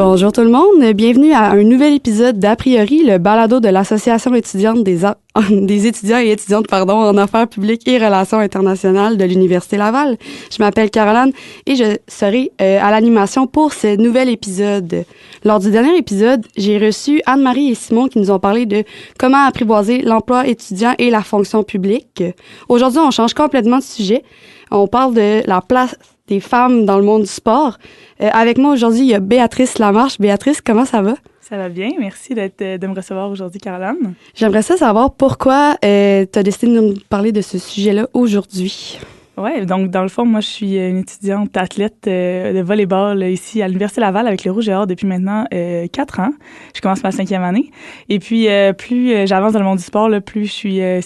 Bonjour tout le monde, bienvenue à un nouvel épisode d'A priori, le balado de l'Association étudiante des étudiants et étudiantes en affaires publiques et relations internationales de l'Université Laval. Je m'appelle Caroline et je serai à l'animation pour ce nouvel épisode. Lors du dernier épisode, j'ai reçu Anne-Marie et Simon qui nous ont parlé de comment apprivoiser l'emploi étudiant et la fonction publique. Aujourd'hui, on change complètement de sujet. On parle de la place des femmes dans le monde du sport. Avec moi aujourd'hui, il y a Béatrice Lamarche. Béatrice, comment ça va? Ça va bien. Merci de me recevoir aujourd'hui, Caroline. J'aimerais savoir pourquoi tu as décidé de nous parler de ce sujet-là aujourd'hui. Oui, donc dans le fond, moi, je suis une étudiante athlète de volleyball ici à l'Université Laval avec le Rouge et Or depuis maintenant 4 ans. Je commence ma 5e année. Et puis, plus j'avance dans le monde du sport, là, plus je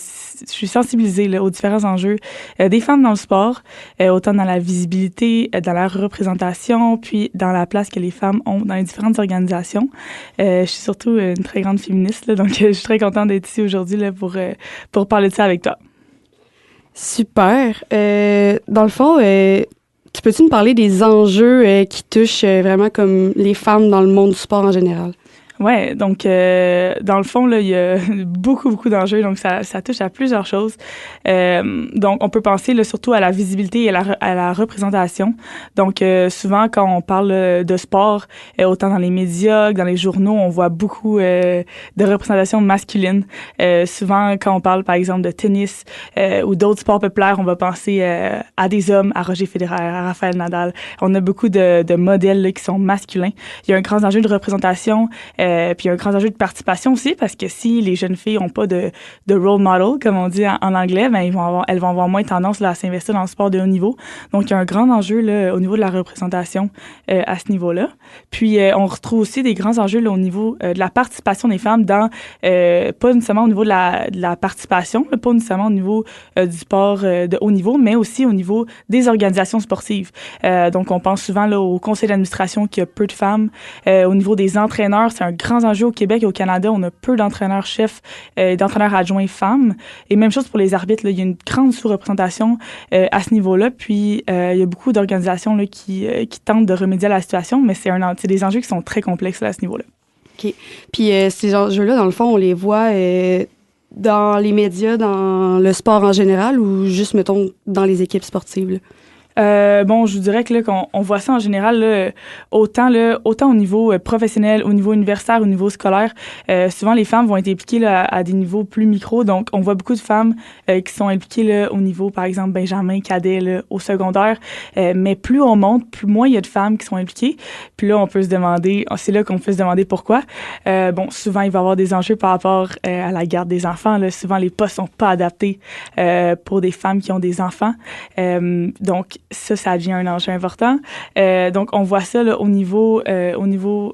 suis sensibilisée là, aux différents enjeux des femmes dans le sport, autant dans la visibilité, dans la représentation, puis dans la place que les femmes ont dans les différentes organisations. Je suis surtout une très grande féministe, là, donc je suis très contente d'être ici aujourd'hui là, pour parler de ça avec toi. Super. Dans le fond, tu peux-tu me parler des enjeux qui touchent vraiment comme les femmes dans le monde du sport en général? Ouais, donc dans le fond là, il y a beaucoup d'enjeux, donc ça touche à plusieurs choses. Donc on peut penser là, surtout à la visibilité et à la représentation. Donc souvent quand on parle de sport, autant dans les médias que dans les journaux, on voit beaucoup de représentation masculine. Souvent quand on parle par exemple de tennis ou d'autres sports populaires, on va penser à des hommes, à Roger Federer, à Rafael Nadal. On a beaucoup de modèles là, qui sont masculins. Il y a un grand enjeu de représentation. Puis un grand enjeu de participation aussi, parce que si les jeunes filles n'ont pas de role model, comme on dit en anglais, ben elles vont avoir moins tendance là, à s'investir dans le sport de haut niveau. Donc, il y a un grand enjeu là, au niveau de la représentation à ce niveau-là. Puis, on retrouve aussi des grands enjeux là, au niveau de la participation des femmes dans, pas nécessairement au niveau de la participation, là, pas nécessairement au niveau du sport de haut niveau, mais aussi au niveau des organisations sportives. Donc, on pense souvent là, au conseil d'administration qui a peu de femmes. Au niveau des entraîneurs, c'est un grand enjeu au Québec et au Canada. On a peu d'entraîneurs-chefs et d'entraîneurs adjoints femmes. Et même chose pour les arbitres. Là, il y a une grande sous-représentation à ce niveau-là. Puis, il y a beaucoup d'organisations là, qui tentent de remédier à la situation, mais c'est des enjeux qui sont très complexes là, à ce niveau-là. OK. Puis, ces enjeux-là, dans le fond, on les voit dans les médias, dans le sport en général ou juste, mettons, dans les équipes sportives, là? Bon, je vous dirais que là, qu'on voit ça en général là, autant au niveau professionnel, au niveau universitaire, au niveau scolaire. Souvent, les femmes vont être impliquées là, à des niveaux plus micro. Donc, on voit beaucoup de femmes qui sont impliquées là, au niveau, par exemple, benjamin, cadet, là, au secondaire. Mais plus on monte, plus moins il y a de femmes qui sont impliquées. Puis là, c'est là qu'on peut se demander pourquoi. Bon, souvent, il va y avoir des enjeux par rapport à la garde des enfants. Là. Souvent, les postes sont pas adaptés pour des femmes qui ont des enfants. Donc, ça devient un enjeu important. Donc, on voit ça là, au niveau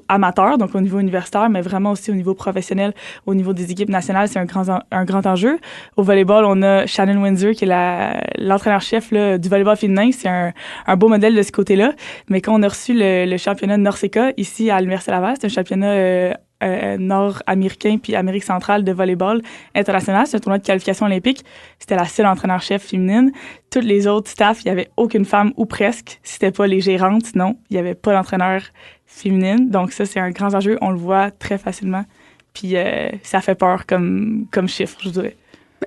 amateur, donc au niveau universitaire, mais vraiment aussi au niveau professionnel, au niveau des équipes nationales, c'est un grand enjeu. Au volleyball, on a Shannon Windsor, qui est l'entraîneur-chef là, du volleyball féminin. C'est un beau modèle de ce côté-là. Mais quand on a reçu le championnat de NORCECA, ici à l'Université Laval, c'est un championnat nord-américain puis Amérique centrale de volleyball international. C'est un tournoi de qualification olympique. C'était la seule entraîneur-chef féminine. Toutes les autres staffs, il n'y avait aucune femme ou presque. C'était pas les gérantes, non. Il n'y avait pas d'entraîneur féminine. Donc ça, c'est un grand enjeu. On le voit très facilement. Puis ça fait peur comme chiffre, je dirais.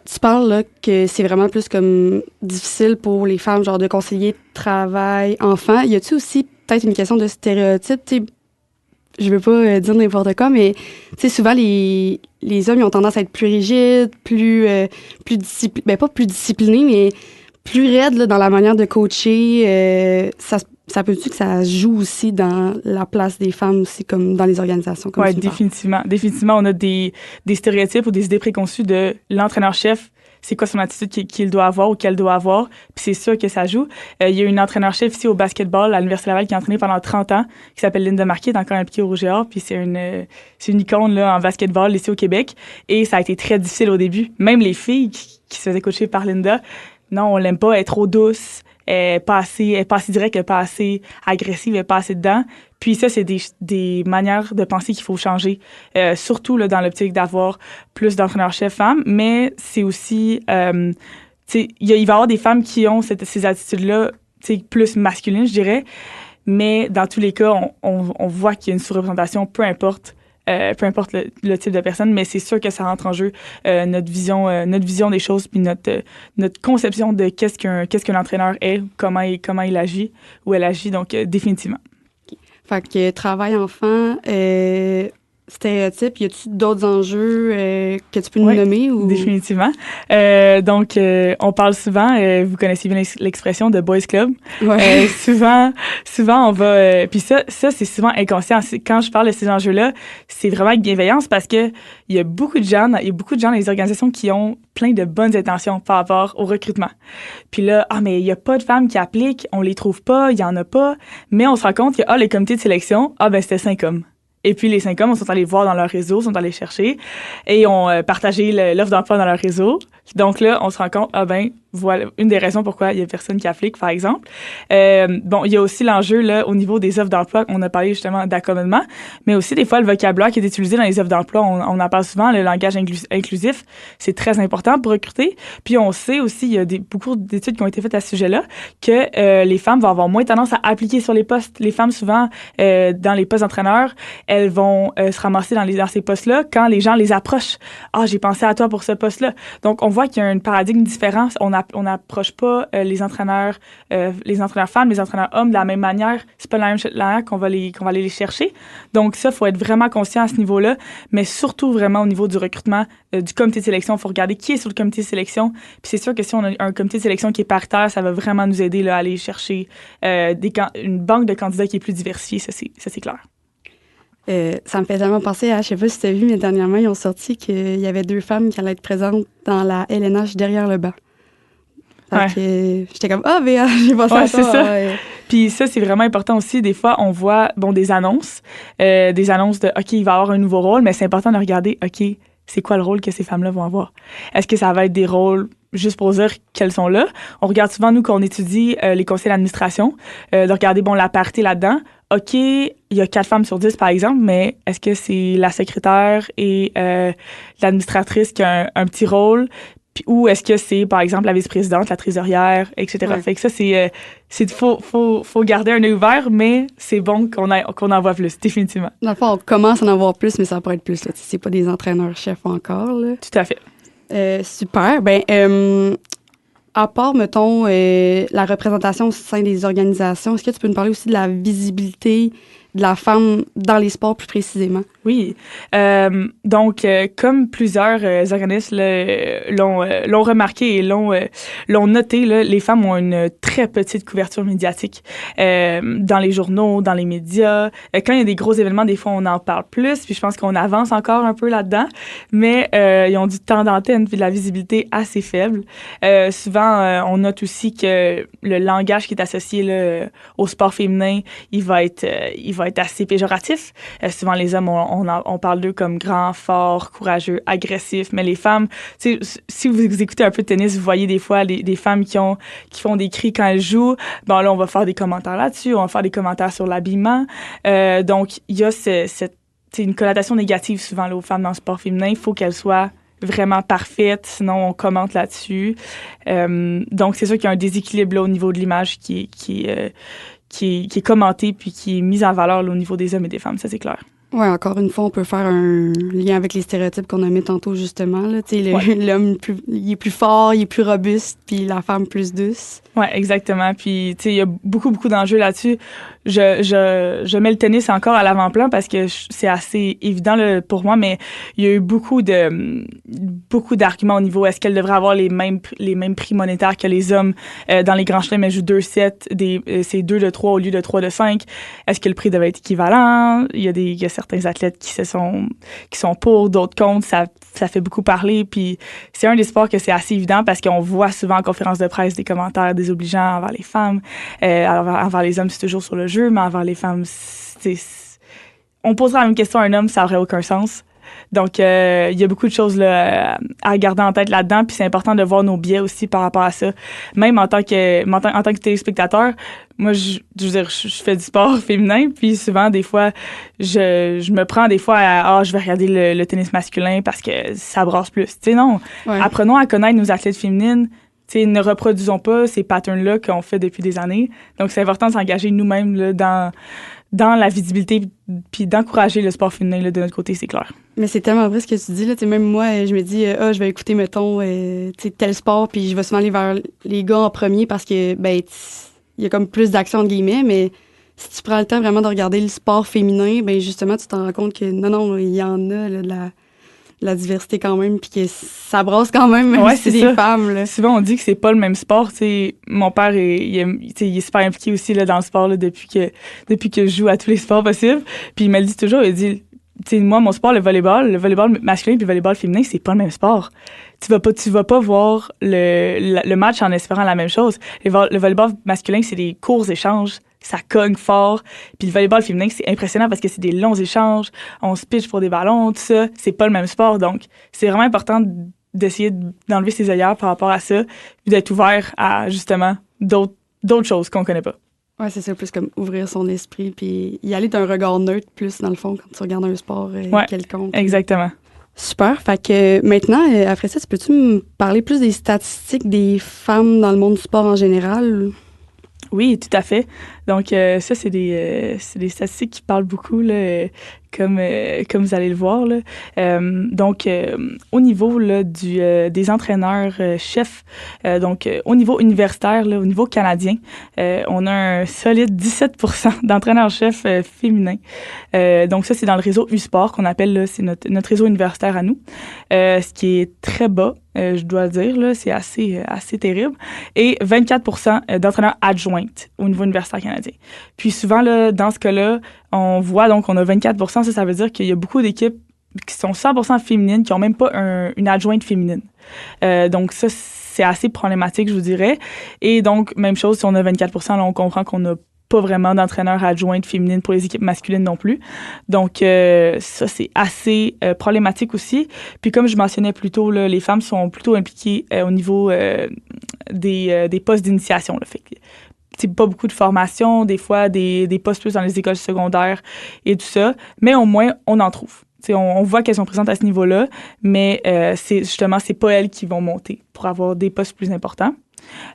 Tu parles là que c'est vraiment plus comme difficile pour les femmes, genre de concilier travail, enfant. Y a-t-il aussi peut-être une question de stéréotype? Je veux pas dire n'importe quoi, mais souvent les hommes ils ont tendance à être plus rigides, plus pas plus disciplinés, mais plus raides là, dans la manière de coacher. Ça peut-tu que ça joue aussi dans la place des femmes aussi, comme dans les organisations? Oui, définitivement. Définitivement, on a des stéréotypes ou des idées préconçues de l'entraîneur-chef. C'est quoi son attitude qu'il doit avoir ou qu'elle doit avoir. Puis c'est sûr que ça joue. Il y a une entraîneur-chef ici au basketball à l'Université Laval qui a entraîné pendant 30 ans, qui s'appelle Linda Marquet, qui est encore impliquée au Rouge et Or. Puis c'est une icône là, en basketball ici au Québec. Et ça a été très difficile au début. Même les filles qui se faisaient coacher par Linda, non, on l'aime pas, elle est trop douce, elle est pas assez directe, elle est pas assez agressive, elle est pas assez dedans. Puis ça, c'est des manières de penser qu'il faut changer, surtout là, dans l'optique d'avoir plus d'entraîneurs-chefs femmes, mais c'est aussi, il va y avoir des femmes qui ont ces attitudes-là plus masculines, je dirais, mais dans tous les cas, on voit qu'il y a une sous-représentation, peu importe le type de personne, mais c'est sûr que ça rentre en jeu notre vision des choses, puis notre conception de qu'est-ce qu'un entraîneur est, comment il agit ou elle agit, donc définitivement. Fait que travail enfant, stéréotypes, y a-t-il d'autres enjeux que tu peux nous nommer? Ou? Définitivement. Donc, on parle souvent, vous connaissez bien l'expression de boys club. Ouais. Souvent, on va... puis ça, c'est souvent inconscient. Quand je parle de ces enjeux-là, c'est vraiment avec bienveillance parce que il y a beaucoup de gens dans les organisations qui ont plein de bonnes intentions par rapport au recrutement. Puis là, mais il y a pas de femmes qui appliquent, on les trouve pas, il y en a pas, mais on se rend compte que, les comités de sélection, c'était 5 hommes. Et puis, les 5 hommes, on sont allés voir dans leur réseau, sont allés chercher et ont partagé l'offre d'emploi dans leur réseau. Donc là, on se rend compte, voilà une des raisons pourquoi il y a personne qui applique, par exemple. Il y a aussi l'enjeu, là, au niveau des offres d'emploi. On a parlé justement d'accommodement, mais aussi des fois, le vocabulaire qui est utilisé dans les offres d'emploi, on en parle souvent, le langage inclusif, c'est très important pour recruter. Puis on sait aussi, il y a beaucoup d'études qui ont été faites à ce sujet-là, que les femmes vont avoir moins tendance à appliquer sur les postes. Les femmes, souvent, dans les postes d'entraîneurs, elles vont se ramasser dans ces postes-là quand les gens les approchent. « j'ai pensé à toi pour ce poste-là. » Donc, on voit qu'il y a un paradigme différent. On n'approche pas les entraîneurs femmes, les entraîneurs hommes de la même manière. C'est pas la même manière qu'on va aller les chercher. Donc, ça, faut être vraiment conscient à ce niveau-là, mais surtout vraiment au niveau du recrutement, du comité de sélection. Il faut regarder qui est sur le comité de sélection. Puis c'est sûr que si on a un comité de sélection qui est paritaire, ça va vraiment nous aider là, à aller chercher une banque de candidats qui est plus diversifiée. Ça, c'est clair. Ça me fait tellement penser à, je sais pas si tu as vu, mais dernièrement, ils ont sorti qu'il y avait 2 femmes qui allaient être présentes dans la LNH derrière le banc. J'étais comme, j'ai pensé à ça. C'est ça. Puis ça, c'est vraiment important aussi. Des fois, on voit des annonces de, OK, il va y avoir un nouveau rôle, mais c'est important de regarder, OK, c'est quoi le rôle que ces femmes-là vont avoir? Est-ce que ça va être des rôles juste pour dire qu'elles sont là? On regarde souvent, nous, quand on étudie les conseils d'administration, de regarder, la parité là-dedans. OK, il y a 4 femmes sur 10, par exemple, mais est-ce que c'est la secrétaire et l'administratrice qui a un petit rôle? Ou est-ce que c'est, par exemple, la vice-présidente, la trésorière, etc. Ouais. Fait que ça, faut garder un œil ouvert, mais c'est bon qu'on en voit plus, définitivement. Dans le fond, on commence à en avoir plus, mais ça pourrait être plus. Là. C'est pas des entraîneurs-chefs encore. Là. Tout à fait. Super. À part, mettons, la représentation au sein des organisations, est-ce que tu peux nous parler aussi de la visibilité de la femme dans les sports plus précisément? Oui. Donc, comme plusieurs organismes l'ont remarqué et l'ont noté, là, les femmes ont une très petite couverture médiatique dans les journaux, dans les médias. Quand il y a des gros événements, des fois, on en parle plus, puis je pense qu'on avance encore un peu là-dedans, mais ils ont du temps d'antenne puis de la visibilité assez faible. Souvent, on note aussi que le langage qui est associé là, au sport féminin, il va être assez péjoratif. Souvent, les hommes, on parle d'eux comme grands, forts, courageux, agressifs, mais les femmes, si vous écoutez un peu de tennis, vous voyez des fois des femmes qui font des cris quand elles jouent. Là, on va faire des commentaires là-dessus, on va faire des commentaires sur l'habillement. Donc, il y a une connotation négative souvent là, aux femmes dans le sport féminin. Il faut qu'elles soient vraiment parfaites, sinon on commente là-dessus. Donc, c'est sûr qu'il y a un déséquilibre là, au niveau de l'image qui est commenté puis qui est mise en valeur là, au niveau des hommes et des femmes, ça c'est clair. Oui, encore une fois, on peut faire un lien avec les stéréotypes qu'on a mis tantôt, justement. Là. L'homme, il est plus fort, il est plus robuste, puis la femme plus douce. Oui, exactement. Puis, il y a beaucoup, beaucoup d'enjeux là-dessus. Je mets le tennis encore à l'avant-plan parce que c'est assez évident là, pour moi, mais il y a eu beaucoup d'arguments au niveau est-ce qu'elle devrait avoir les mêmes prix monétaires que les hommes dans les grands chelems. Elle joue 2 sets, c'est 2 de 3 au lieu de 3 de 5. Est-ce que le prix devait être équivalent? Il y a certains athlètes qui sont pour, d'autres contre. Ça fait beaucoup parler. Puis c'est un des sports que c'est assez évident parce qu'on voit souvent en conférence de presse des commentaires désobligeants envers les femmes. Envers les hommes, c'est toujours sur le jeu, mais envers les femmes, on posera la même question à un homme, ça n'aurait aucun sens. Donc, il y a beaucoup de choses là, à garder en tête là-dedans, puis c'est important de voir nos biais aussi par rapport à ça. Même en tant que téléspectateur, moi, je veux dire, je fais du sport féminin, puis souvent, des fois, je me prends des fois à je vais regarder le tennis masculin parce que ça brasse plus. Tu sais, non. Ouais. Apprenons à connaître nos athlètes féminines, ne reproduisons pas ces patterns-là qu'on fait depuis des années. Donc, c'est important de s'engager nous-mêmes là, dans la visibilité puis d'encourager le sport féminin là, de notre côté, c'est clair. Mais c'est tellement vrai ce que tu dis. Là. Même moi, je me dis, je vais écouter, mettons, tel sport, puis je vais souvent aller vers les gars en premier parce que, il y a comme plus d'action, entre guillemets, mais si tu prends le temps vraiment de regarder le sport féminin, justement, tu t'en rends compte que non, il y en a là, de la diversité quand même, puis que ça brasse quand même, ouais, c'est des femmes. Là. Souvent, on dit que c'est pas le même sport. T'sais, mon père, il est super impliqué aussi là, dans le sport là, depuis que je joue à tous les sports possibles. Puis il me le dit toujours, il dit, moi, mon sport, le volleyball masculin puis le volleyball féminin, c'est pas le même sport. Tu vas pas voir le match en espérant la même chose. Le volleyball masculin, c'est des courts échanges. Ça cogne fort. Puis le volleyball féminin, c'est impressionnant parce que c'est des longs échanges. On se pitch pour des ballons, tout ça. C'est pas le même sport. Donc, c'est vraiment important d'essayer d'enlever ses œillères par rapport à ça puis d'être ouvert à, justement, d'autres choses qu'on connaît pas. Ouais, c'est ça, plus comme ouvrir son esprit puis y aller d'un regard neutre plus, dans le fond, quand tu regardes un sport quelconque. Exactement. Super. Fait que maintenant, après ça, peux-tu me parler plus des statistiques des femmes dans le monde du sport en général? Oui, tout à fait. Donc, ça, c'est des statistiques qui parlent beaucoup, là, comme vous allez le voir. Là. Donc, au niveau là, des entraîneurs chefs, donc au niveau universitaire, là, au niveau canadien, on a un solide 17% d'entraîneurs-chefs féminins. Donc, ça, c'est dans le réseau U-Sport qu'on appelle, là, c'est notre réseau universitaire à nous, ce qui est très bas. Je dois dire, là, c'est assez terrible. Et 24% d'entraîneurs adjointes au niveau universitaire canadien. Puis souvent, là, dans ce cas-là, on voit donc qu'on a 24%. Ça veut dire qu'il y a beaucoup d'équipes qui sont 100% féminines, qui n'ont même pas une adjointe féminine. Donc ça, c'est assez problématique, je vous dirais. Et donc, même chose, si on a 24%, là, on comprend qu'on n'a pas vraiment d'entraîneurs adjointes féminines pour les équipes masculines non plus. Donc, ça, c'est assez problématique aussi. Puis, comme je mentionnais plus tôt, là, les femmes sont plutôt impliquées au niveau des postes d'initiation. Là. Fait que, c'est pas beaucoup de formation, des fois des postes plus dans les écoles secondaires et tout ça, mais au moins, on en trouve. On voit qu'elles sont présentes à ce niveau-là, mais c'est pas elles qui vont monter pour avoir des postes plus importants.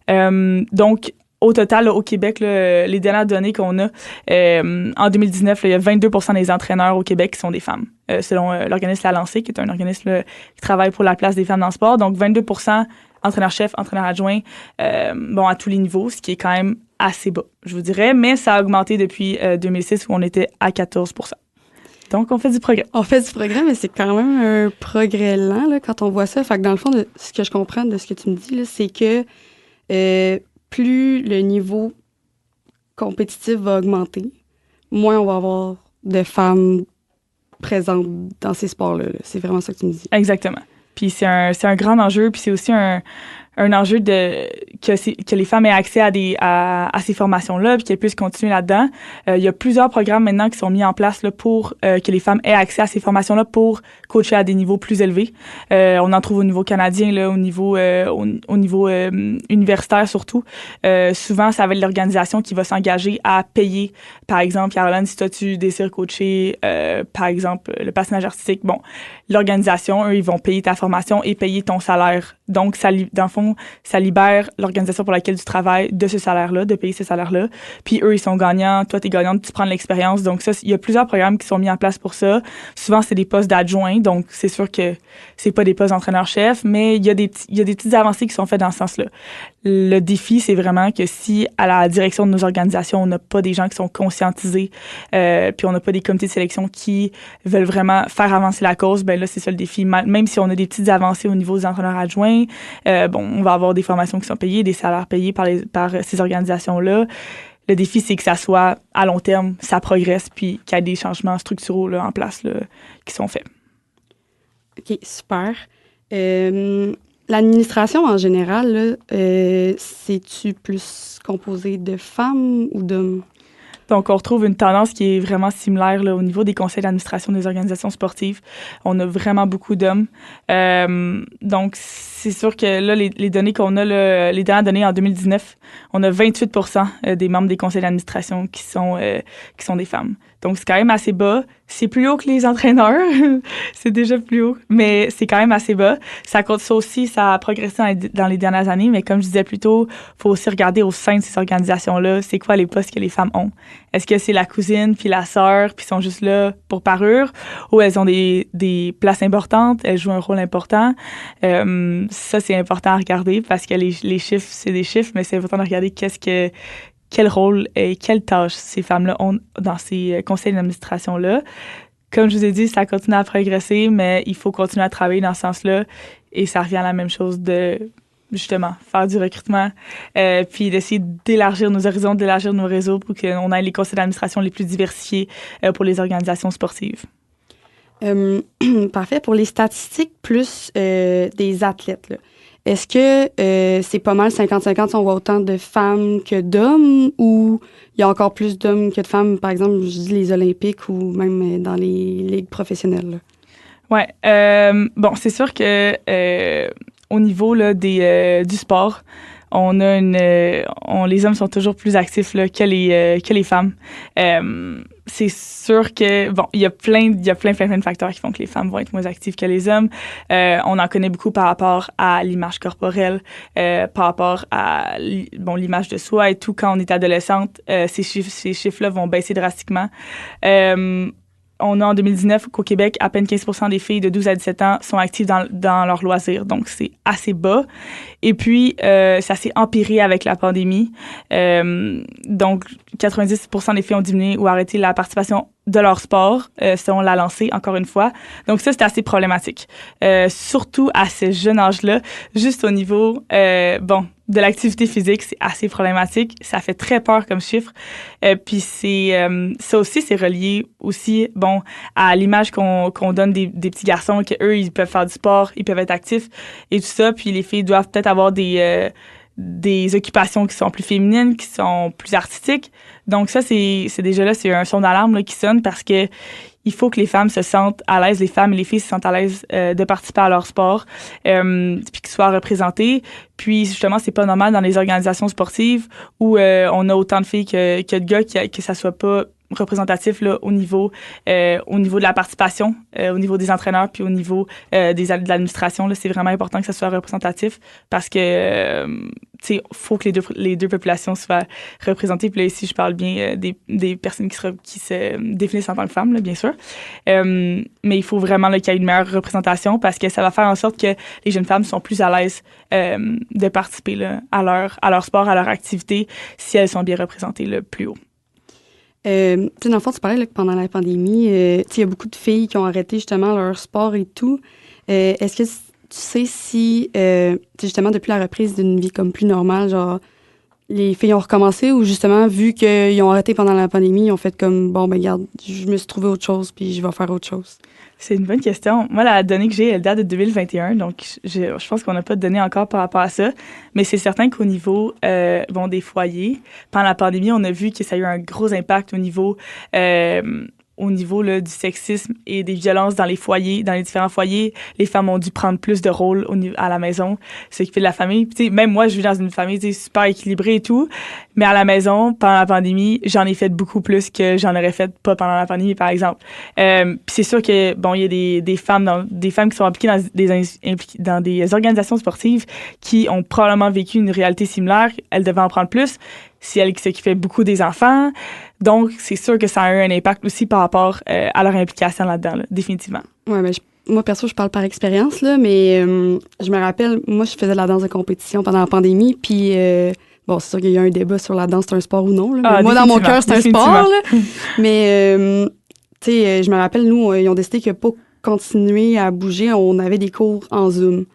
Donc, au total, là, au Québec, là, les dernières données qu'on a, en 2019, là, il y a 22% des entraîneurs au Québec qui sont des femmes, selon l'organisme La Lancée, qui est un organisme là, qui travaille pour la place des femmes dans le sport. Donc, 22% entraîneur-chef, entraîneur adjoint, à tous les niveaux, ce qui est quand même assez bas, je vous dirais, mais ça a augmenté depuis 2006 où on était à 14%. Donc, on fait du progrès. On fait du progrès, mais c'est quand même un progrès lent là, quand on voit ça. Fait que dans le fond, ce que je comprends de ce que tu me dis, là, c'est que plus le niveau compétitif va augmenter, moins on va avoir de femmes présentes dans ces sports-là. Là. C'est vraiment ça que tu me dis. Exactement. Puis c'est un grand enjeu, puis c'est aussi un enjeu que les femmes aient accès à ces formations-là, puis qu'elles puissent continuer là-dedans. Il y a plusieurs programmes maintenant qui sont mis en place là, pour que les femmes aient accès à ces formations-là pour coacher à des niveaux plus élevés. On en trouve au niveau canadien, là, au niveau universitaire surtout. Souvent, ça va être l'organisation qui va s'engager à payer. Par exemple, Caroline, si toi tu désires coacher, par exemple, le patinage artistique, l'organisation, eux, ils vont payer ta formation et payer ton salaire. Donc, dans le fond, ça libère l'organisation pour laquelle tu travailles de ce salaire-là, de payer ce salaire-là. Puis eux, ils sont gagnants. Toi, t'es gagnante, tu prends de l'expérience. Donc ça, il y a plusieurs programmes qui sont mis en place pour ça. Souvent, c'est des postes d'adjoints. Donc, c'est sûr que c'est pas des postes d'entraîneur-chef, mais il y a des petites avancées qui sont faites dans ce sens-là. Le défi, c'est vraiment que si à la direction de nos organisations, on n'a pas des gens qui sont conscientisés, puis on n'a pas des comités de sélection qui veulent vraiment faire avancer la cause, ben là, c'est ça le défi. Même si on a des petites avancées au niveau des entraîneurs adjoints, on va avoir des formations qui sont payées, des salaires payés par ces organisations-là. Le défi, c'est que ça soit à long terme, ça progresse, puis qu'il y ait des changements structuraux là, en place là, qui sont faits. OK, super. L'administration en général, là, c'est-tu plus composé de femmes ou d'hommes? Donc, on retrouve une tendance qui est vraiment similaire là, au niveau des conseils d'administration des organisations sportives. On a vraiment beaucoup d'hommes. Donc, c'est sûr que là, les données qu'on a, là, les dernières données en 2019, on a 28% des membres des conseils d'administration qui sont des femmes. Donc, c'est quand même assez bas. C'est plus haut que les entraîneurs. C'est déjà plus haut, mais c'est quand même assez bas. Ça aussi, ça a progressé dans les dernières années, mais comme je disais plus tôt, faut aussi regarder au sein de ces organisations-là, c'est quoi les postes que les femmes ont. Est-ce que c'est la cousine puis la sœur, puis sont juste là pour parure, ou elles ont des places importantes, elles jouent un rôle important? Ça, c'est important à regarder parce que les chiffres, c'est des chiffres, mais c'est important de regarder quel rôle et quelle tâche ces femmes-là ont dans ces conseils d'administration-là. Comme je vous ai dit, ça continue à progresser, mais il faut continuer à travailler dans ce sens-là. Et ça revient à la même chose de, justement, faire du recrutement, puis d'essayer d'élargir nos horizons, d'élargir nos réseaux pour qu'on ait les conseils d'administration les plus diversifiés pour les organisations sportives. Parfait. Pour les statistiques plus des athlètes, là. Est-ce que c'est pas mal 50-50 si on voit autant de femmes que d'hommes ou il y a encore plus d'hommes que de femmes, par exemple, je dis les Olympiques ou même dans les ligues professionnelles? Oui. Bon, c'est sûr que au niveau là, du sport, on a les hommes sont toujours plus actifs là, que les femmes. C'est sûr que bon, il y a plein de facteurs qui font que les femmes vont être moins actives que les hommes. On en connaît beaucoup par rapport à l'image corporelle, par rapport à l'image de soi et tout. Quand on est adolescente, ces chiffres-là vont baisser drastiquement. On a en 2019 qu'au Québec, à peine 15% des filles de 12 à 17 ans sont actives dans leurs loisirs. Donc, c'est assez bas. Et puis, ça s'est empiré avec la pandémie. Donc, 90% des filles ont diminué ou arrêté la participation de leur sport, selon la lancée, encore une fois. Donc ça, c'est assez problématique. Surtout à ce jeune âge-là, juste au niveau, de l'activité physique, c'est assez problématique. Ça fait très peur comme chiffre. Puis ça aussi, c'est relié aussi, à l'image qu'on donne des petits garçons, qu'eux, ils peuvent faire du sport, ils peuvent être actifs et tout ça. Puis les filles doivent peut-être avoir des occupations qui sont plus féminines, qui sont plus artistiques. Donc ça, c'est déjà là, c'est un son d'alarme là, qui sonne parce que il faut que les femmes se sentent à l'aise, les femmes et les filles se sentent à l'aise de participer à leur sport, puis qu'ils soient représentés. Puis justement, c'est pas normal dans les organisations sportives où on a autant de filles que de gars que ça soit pas représentatif là, au niveau de la participation, au niveau des entraîneurs puis au niveau de l'administration. Là, c'est vraiment important que ça soit représentatif parce que faut que les deux populations soient représentées. Puis là, ici, je parle bien des personnes qui se définissent en tant que femmes, là, bien sûr. Mais il faut vraiment qu'il y ait une meilleure représentation parce que ça va faire en sorte que les jeunes femmes sont plus à l'aise de participer là, à leur sport, à leur activité, si elles sont bien représentées là, plus haut. Dans le fond, tu parlais là, que pendant la pandémie, il y a beaucoup de filles qui ont arrêté justement leur sport et tout. Est-ce que tu sais si, justement, depuis la reprise d'une vie comme plus normale, genre, les filles ont recommencé ou justement, vu qu'ils ont arrêté pendant la pandémie, ils ont fait comme, regarde, je me suis trouvé autre chose puis je vais faire autre chose? C'est une bonne question. Moi, la donnée que j'ai, elle date de 2021, donc je pense qu'on n'a pas de données encore par rapport à ça. Mais c'est certain qu'au niveau des foyers, pendant la pandémie, on a vu que ça a eu un gros impact au niveau là, du sexisme et des violences dans les foyers, dans les différents foyers. Les femmes ont dû prendre plus de rôle à la maison, s'occuper de la famille. Puis, même moi, je vis dans une famille super équilibrée et tout, mais à la maison, pendant la pandémie, j'en ai fait beaucoup plus que j'en aurais fait pas pendant la pandémie, par exemple. Puis c'est sûr que il y a des femmes qui sont impliquées dans des organisations sportives qui ont probablement vécu une réalité similaire. Elles devaient en prendre plus. C'est elles qui s'occupaient beaucoup des enfants. Donc, c'est sûr que ça a eu un impact aussi par rapport à leur implication là-dedans, là, définitivement. Oui, mais moi, perso, je parle par expérience, là, mais je me rappelle, moi, je faisais de la danse de compétition pendant la pandémie, puis c'est sûr qu'il y a un débat sur la danse, c'est un sport ou non. Là, mais moi, dans mon cœur, c'est un sport. Là, mais, tu sais, je me rappelle, nous, ils ont décidé que pour continuer à bouger, on avait des cours en Zoom,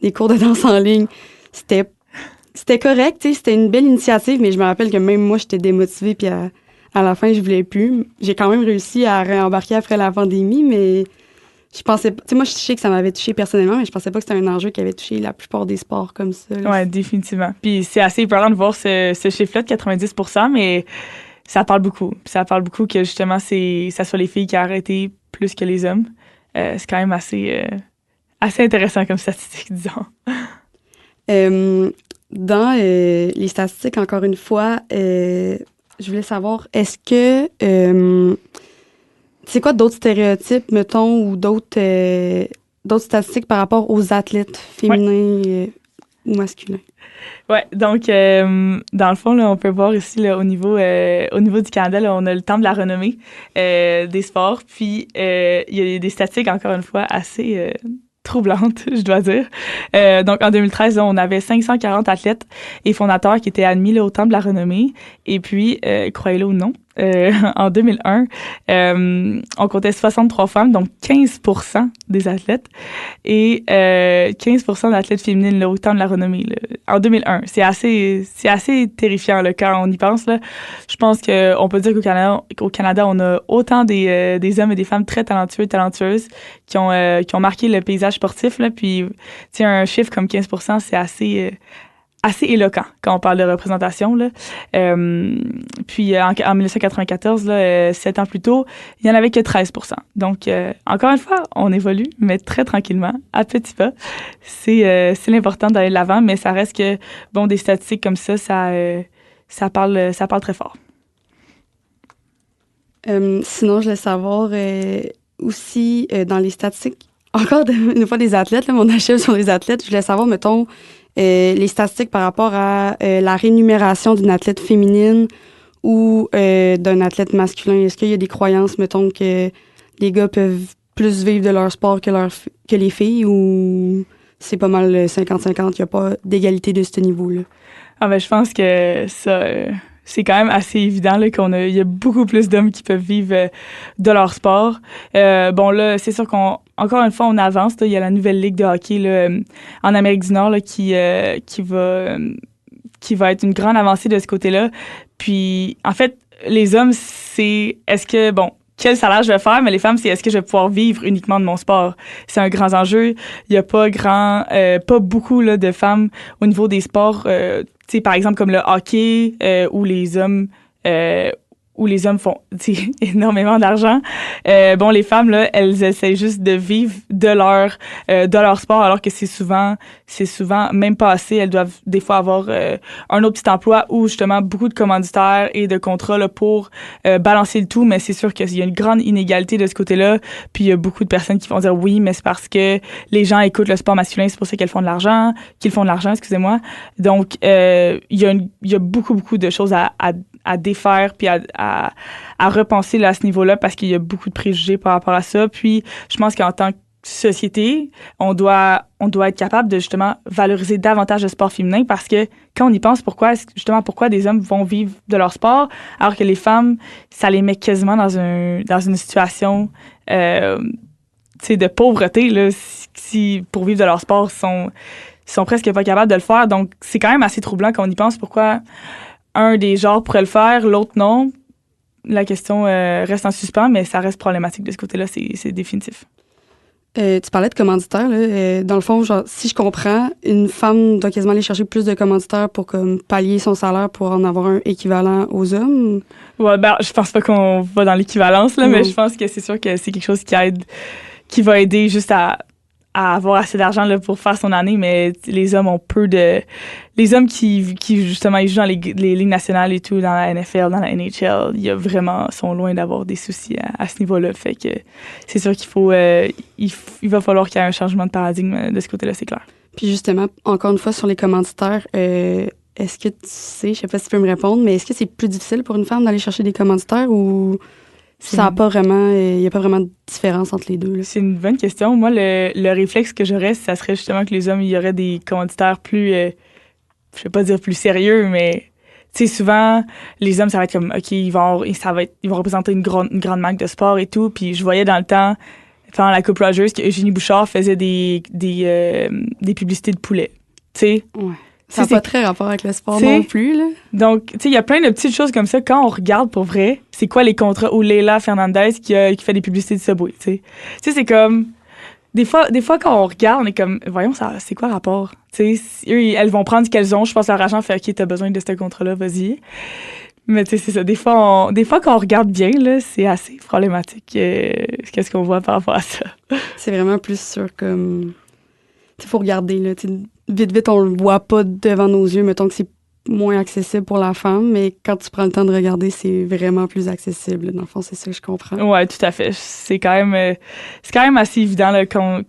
des cours de danse en ligne. C'était correct, tu sais, c'était une belle initiative, mais je me rappelle que même moi, j'étais démotivée, puis à la fin, je voulais plus. J'ai quand même réussi à réembarquer après la pandémie, mais je pensais pas... Tu sais, moi, je sais que ça m'avait touché personnellement, mais je pensais pas que c'était un enjeu qui avait touché la plupart des sports comme ça. Oui, définitivement. Puis c'est assez épeurant de voir ce chiffre-là de 90%, mais ça parle beaucoup. Ça parle beaucoup que, justement, ça soit les filles qui ont arrêté plus que les hommes. C'est quand même assez intéressant comme statistique, disons. Dans les statistiques, encore une fois, je voulais savoir, est-ce que C'est quoi d'autres stéréotypes, mettons, ou d'autres statistiques par rapport aux athlètes féminins ou masculins? Ouais, donc dans le fond là, on peut voir ici là, au niveau du Canada, là, on a le temps de la renommée des sports, puis il y a des statistiques encore une fois assez troublantes, je dois dire. Donc en 2013, là, on avait 540 athlètes et fondateurs qui étaient admis là, au temps de la renommée, et puis croyez-le ou non, en 2001, on comptait 63 femmes, donc 15% des athlètes, et 15% d'athlètes féminines là, au temps de la renommée là, en 2001. C'est assez terrifiant là, quand on y pense. Là. Je pense qu'on peut dire qu'au Canada, on a autant des hommes et des femmes très talentueuses qui ont marqué le paysage sportif. Là, puis un chiffre comme 15%, c'est assez éloquent quand on parle de représentation. Là. Puis en 1994, là, 7 ans plus tôt, il n'y en avait que 13%. Donc, encore une fois, on évolue, mais très tranquillement, à petits pas. C'est l'important d'aller de l'avant, mais ça reste que, bon, des statistiques comme ça parle très fort. Sinon, je voulais savoir aussi, dans les statistiques, encore une fois des athlètes, là, mon achève sur les athlètes, je voulais savoir, mettons, les statistiques par rapport à la rémunération d'une athlète féminine ou d'un athlète masculin. Est-ce qu'il y a des croyances, mettons, que les gars peuvent plus vivre de leur sport que les filles, ou c'est pas mal 50-50, il n'y a pas d'égalité de ce niveau-là? Ah ben, je pense que ça... c'est quand même assez évident là, il y a beaucoup plus d'hommes qui peuvent vivre de leur sport. Bon là, c'est sûr encore une fois, on avance. Là, il y a la nouvelle ligue de hockey là, en Amérique du Nord là, qui va être une grande avancée de ce côté-là. Puis en fait, les hommes, c'est quel salaire je vais faire, mais les femmes, c'est est-ce que je vais pouvoir vivre uniquement de mon sport? C'est un grand enjeu. Il y a pas beaucoup là, de femmes au niveau des sports, tu sais, par exemple comme le hockey, où les hommes font énormément d'argent. Bon, les femmes là, elles essaient juste de vivre de leur sport, alors que c'est souvent même pas assez. Elles doivent des fois avoir un autre petit emploi ou justement beaucoup de commanditaires et de contrats là, pour balancer le tout. Mais c'est sûr qu'il y a une grande inégalité de ce côté-là. Puis il y a beaucoup de personnes qui vont dire oui, mais c'est parce que les gens écoutent le sport masculin, c'est pour ça qu'ils font de l'argent, excusez-moi. Donc il y a beaucoup de choses à défaire puis à repenser là, à ce niveau-là, parce qu'il y a beaucoup de préjugés par rapport à ça. Puis je pense qu'en tant que société, on doit être capable de justement valoriser davantage le sport féminin, parce que quand on y pense, pourquoi des hommes vont vivre de leur sport alors que les femmes, ça les met quasiment dans une situation de pauvreté là, si pour vivre de leur sport sont presque pas capables de le faire. Donc c'est quand même assez troublant quand on y pense, pourquoi un des genres pourrait le faire, l'autre non. La question reste en suspens, mais ça reste problématique de ce côté-là, c'est définitif. Tu parlais de commanditaires, là. Dans le fond, genre, si je comprends, une femme doit quasiment aller chercher plus de commanditaires pour comme pallier son salaire pour en avoir un équivalent aux hommes. Ouais, ben, je pense pas qu'on va dans l'équivalence, là, mais je pense que c'est sûr que c'est quelque chose qui va aider juste à avoir assez d'argent là, pour faire son année, mais les hommes ont les hommes qui justement ils jouent dans les ligues nationales et tout, dans la NFL, dans la NHL, sont loin d'avoir des soucis à ce niveau-là. Fait que c'est sûr qu'il faut il va falloir qu'il y ait un changement de paradigme de ce côté-là, c'est clair. Puis justement, encore une fois sur les commanditaires, est-ce que tu sais, je sais pas si tu peux me répondre, mais est-ce que c'est plus difficile pour une femme d'aller chercher des commanditaires, ou il n'y a pas vraiment de différence entre les deux? Là? C'est une bonne question. Moi, le réflexe que j'aurais, ça serait justement que les hommes, il y aurait des commanditaires plus, je vais pas dire plus sérieux, mais tu sais, souvent, les hommes, ça va être comme, OK, ils vont représenter une grande marque de sport et tout. Puis je voyais dans le temps, pendant la Coupe Rogers, que Eugénie Bouchard faisait des publicités de poulet. Tu sais? Ouais. Ça n'a pas très rapport avec le sport non plus, là. Donc, tu sais, il y a plein de petites choses comme ça. Quand on regarde pour vrai, c'est quoi les contrats, ou Leila Fernandez qui fait des publicités de Subway, tu sais. Tu sais, c'est comme... Des fois, quand on regarde, on est comme, voyons, ça, c'est quoi le rapport? Tu sais, elles vont prendre ce qu'elles ont. Je pense que leur agent fait, OK, t'as besoin de ce contrat-là, vas-y. Mais tu sais, c'est ça. Des fois, quand on regarde bien, là, c'est assez problématique. Qu'est-ce qu'on voit par rapport à ça? C'est vraiment plus sur comme... Il faut regarder, là, vite, on le voit pas devant nos yeux. Mettons que c'est moins accessible pour la femme, mais quand tu prends le temps de regarder, c'est vraiment plus accessible. Dans le fond, c'est ça que je comprends. Ouais, tout à fait. C'est quand même assez évident là, quand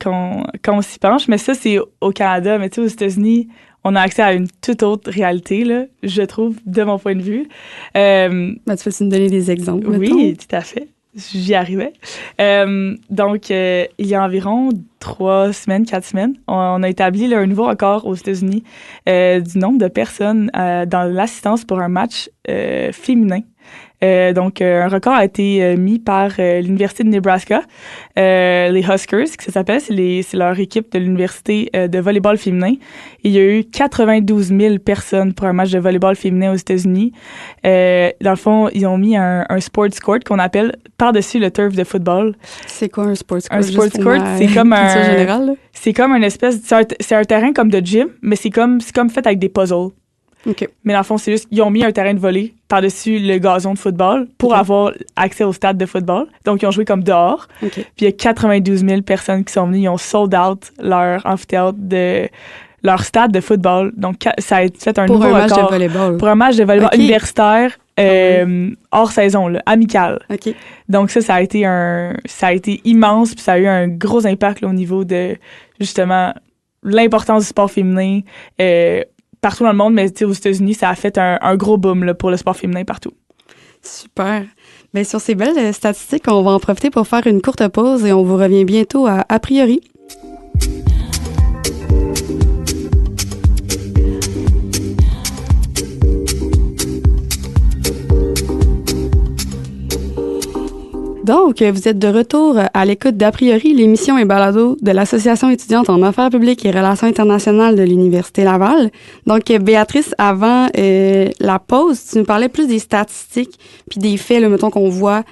on s'y penche, mais ça, c'est au Canada. Mais tu sais, aux États-Unis, on a accès à une toute autre réalité, là, je trouve, de mon point de vue. Tu peux-tu me donner des exemples, mettons? Oui, tout à fait. J'y arrivais. Donc, il y a environ 4 semaines, on a établi là, un nouveau record aux États-Unis du nombre de personnes dans l'assistance pour un match féminin. Donc, un record a été mis par l'Université de Nebraska, les Huskers, que ça s'appelle, c'est leur équipe de l'Université de volleyball féminin. Il y a eu 92 000 personnes pour un match de volleyball féminin aux États-Unis. Dans le fond, ils ont mis un sports court qu'on appelle par-dessus le turf de football. C'est quoi un sports court? Un sports court, c'est comme c'est comme une espèce, c'est un terrain comme de gym, mais c'est comme fait avec des puzzles. Okay. Mais dans le fond, c'est juste qu'ils ont mis un terrain de volley par-dessus le gazon de football pour avoir accès au stade de football. Donc, ils ont joué comme dehors. Okay. Puis, il y a 92 000 personnes qui sont venues. Ils ont sold out leur amphithéâtre de leur stade de football. Donc, ça a fait un nouveau record. Pour un match de volleyball. Pour un match de volleyball universitaire hors saison, là, amical. Okay. Donc, ça a été immense. Puis, ça a eu un gros impact là, au niveau de, justement, l'importance du sport féminin partout dans le monde, mais aux États-Unis, ça a fait un gros boom là, pour le sport féminin partout. Super. Bien, sur ces belles statistiques, on va en profiter pour faire une courte pause et on vous revient bientôt à A priori. Donc, vous êtes de retour à l'écoute d'A priori, l'émission et balado de l'Association étudiante en affaires publiques et relations internationales de l'Université Laval. Donc, Béatrice, avant la pause, tu nous parlais plus des statistiques puis des faits, là, mettons, qu'on voit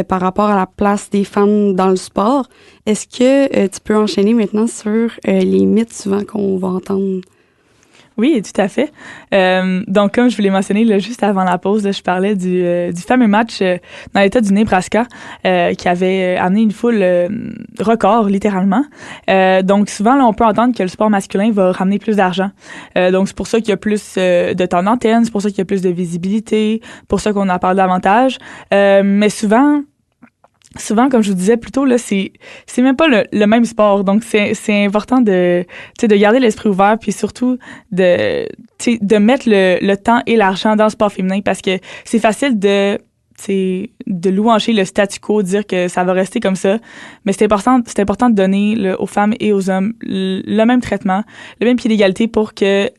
par rapport à la place des femmes dans le sport. Est-ce que tu peux enchaîner maintenant sur les mythes souvent qu'on va entendre? Oui, tout à fait. Donc, comme je vous l'ai mentionné là, juste avant la pause, là, je parlais du fameux match dans l'État du Nebraska qui avait amené une foule record, littéralement. Donc, souvent, là, on peut entendre que le sport masculin va ramener plus d'argent. Donc, c'est pour ça qu'il y a plus de temps d'antenne, c'est pour ça qu'il y a plus de visibilité, pour ça qu'on en parle davantage. Mais souvent, comme je vous disais plus tôt, là, c'est même pas le même sport. Donc, c'est important de garder l'esprit ouvert puis surtout de mettre le temps et l'argent dans le sport féminin parce que c'est facile de louanger le statu quo, dire que ça va rester comme ça. Mais c'est important de donner aux femmes et aux hommes le même traitement, le même pied d'égalité pour que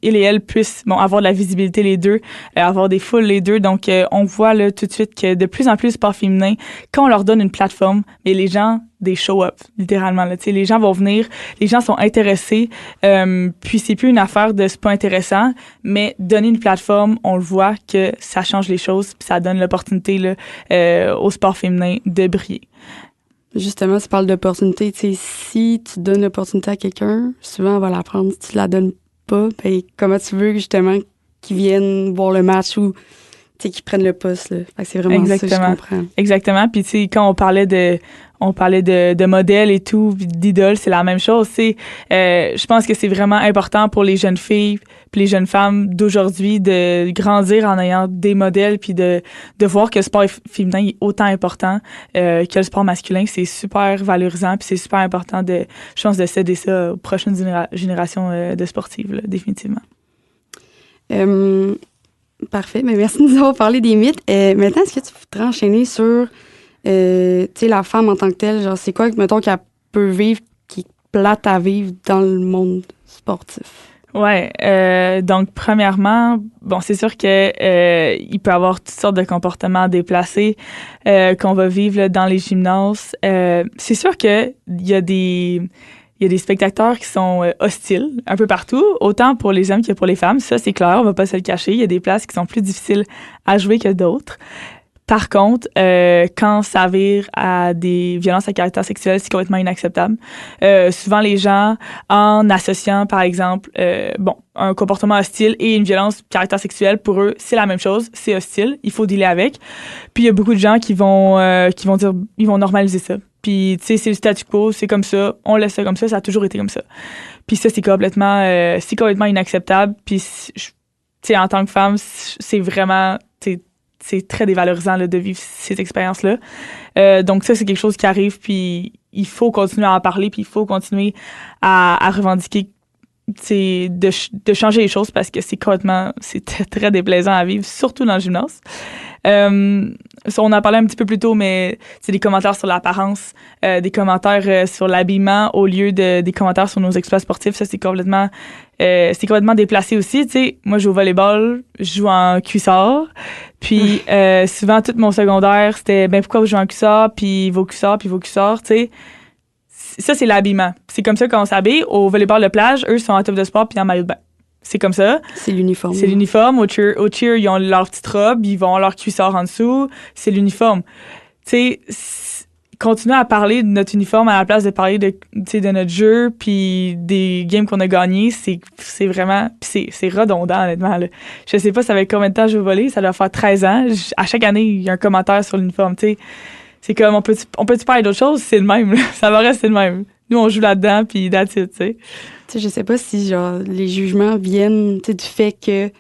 ils et elles puissent avoir de la visibilité les deux, avoir des foules les deux. Donc, on voit là tout de suite que de plus en plus le sport féminin, quand on leur donne une plateforme, mais les gens, des show-up, littéralement. Là, les gens vont venir, les gens sont intéressés, puis c'est plus une affaire de c'est pas intéressant, mais donner une plateforme, on le voit que ça change les choses, puis ça donne l'opportunité là, au sport féminin de briller. Justement, tu parles d'opportunité. Si tu donnes l'opportunité à quelqu'un, souvent, on va la prendre. Si tu la donnes pas, ben, comment tu veux justement qu'ils viennent voir le match ou qu'ils prennent le poste. Là. Fait que c'est vraiment ça que je comprends. Exactement. Puis tu sais, quand on parlait de modèles et tout, d'idoles, c'est la même chose. Je pense que c'est vraiment important pour les jeunes filles puis les jeunes femmes d'aujourd'hui de grandir en ayant des modèles puis de voir que le sport féminin est autant important que le sport masculin. C'est super valorisant puis c'est super important je pense, de céder ça aux prochaines générations de sportives, là, définitivement. Parfait. Mais merci de nous avoir parlé des mythes. Maintenant, est-ce que tu voudrais enchaîner sur la femme en tant que telle? Genre, c'est quoi, mettons, qu'elle peut vivre qui est plate à vivre dans le monde sportif? Ouais. Donc, premièrement, c'est sûr que il peut y avoir toutes sortes de comportements déplacés qu'on va vivre là, dans les gymnases. C'est sûr que il y a des spectateurs qui sont hostiles un peu partout, autant pour les hommes que pour les femmes. Ça, c'est clair, on va pas se le cacher. Il y a des places qui sont plus difficiles à jouer que d'autres. Par contre, quand ça vire à des violences à caractère sexuel, c'est complètement inacceptable. Souvent, les gens, en associant, par exemple, un comportement hostile et une violence à caractère sexuel, pour eux, c'est la même chose, c'est hostile, il faut dealer avec. Puis, il y a beaucoup de gens qui vont dire, ils vont normaliser ça. Puis, tu sais, c'est le statu quo, c'est comme ça, on laisse ça comme ça a toujours été comme ça. Puis ça, c'est complètement inacceptable. Puis sais, en tant que femme, c'est vraiment, c'est très dévalorisant là, de vivre ces expériences-là. Donc ça, c'est quelque chose qui arrive, puis il faut continuer à en parler, puis il faut continuer à revendiquer, de changer les choses parce que c'est très, très déplaisant à vivre, surtout dans le gymnase. On en parlait un petit peu plus tôt, mais c'est des commentaires sur l'apparence, des commentaires sur l'habillement au lieu des commentaires sur nos exploits sportifs. Ça, c'est complètement déplacé aussi. Tu sais, moi, je joue au volleyball, je joue en cuissard. Puis souvent, tout mon secondaire, c'était pourquoi vous jouez en cuissard, puis vos cuissards, tu sais. Ça, c'est l'habillement. C'est comme ça qu'on s'habille. Au volleyball de plage, eux sont en top de sport puis en maillot de bain. C'est comme ça. C'est l'uniforme. C'est l'uniforme. Au cheer, ils ont leur petite robe, ils vont leur cuissard en dessous. C'est l'uniforme. Tu sais, continuer à parler de notre uniforme à la place de parler de notre jeu puis des games qu'on a gagnés, c'est vraiment... c'est redondant, honnêtement. Là. Je sais pas, ça fait combien de temps je joue au volley. Ça doit faire 13 ans. À chaque année, il y a un commentaire sur l'uniforme, tu sais. C'est comme, on peut-tu parler d'autre chose? C'est le même, là. Ça va rester le même. Nous, on joue là-dedans, puis that's it, tu sais. Tu sais, je sais pas si, genre, les jugements viennent, tu sais, du fait que,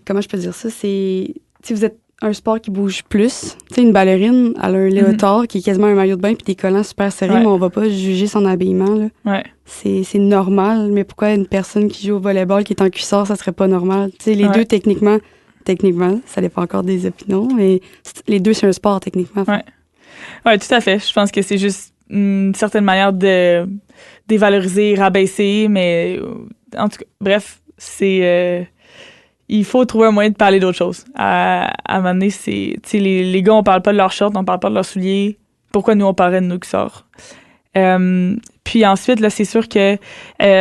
comment je peux dire ça? C'est, si vous êtes un sport qui bouge plus, tu sais, une ballerine, elle a un léotard qui est quasiment un maillot de bain puis des collants super serrés, mais on va pas juger son habillement, là. Ouais. C'est normal, mais pourquoi une personne qui joue au volleyball qui est en cuissard, ça serait pas normal? Tu sais, les deux, techniquement, ça dépend encore des opinions, mais les deux, c'est un sport, techniquement. Ouais, tout à fait. Je pense que c'est juste une certaine manière de dévaloriser, rabaisser, mais en tout cas, bref, il faut trouver un moyen de parler d'autre chose. À un moment donné, tu sais, les gars, on parle pas de leurs shorts, on parle pas de leurs souliers. Pourquoi nous, on parlerait de nos cuissards? Puis ensuite, là, c'est sûr que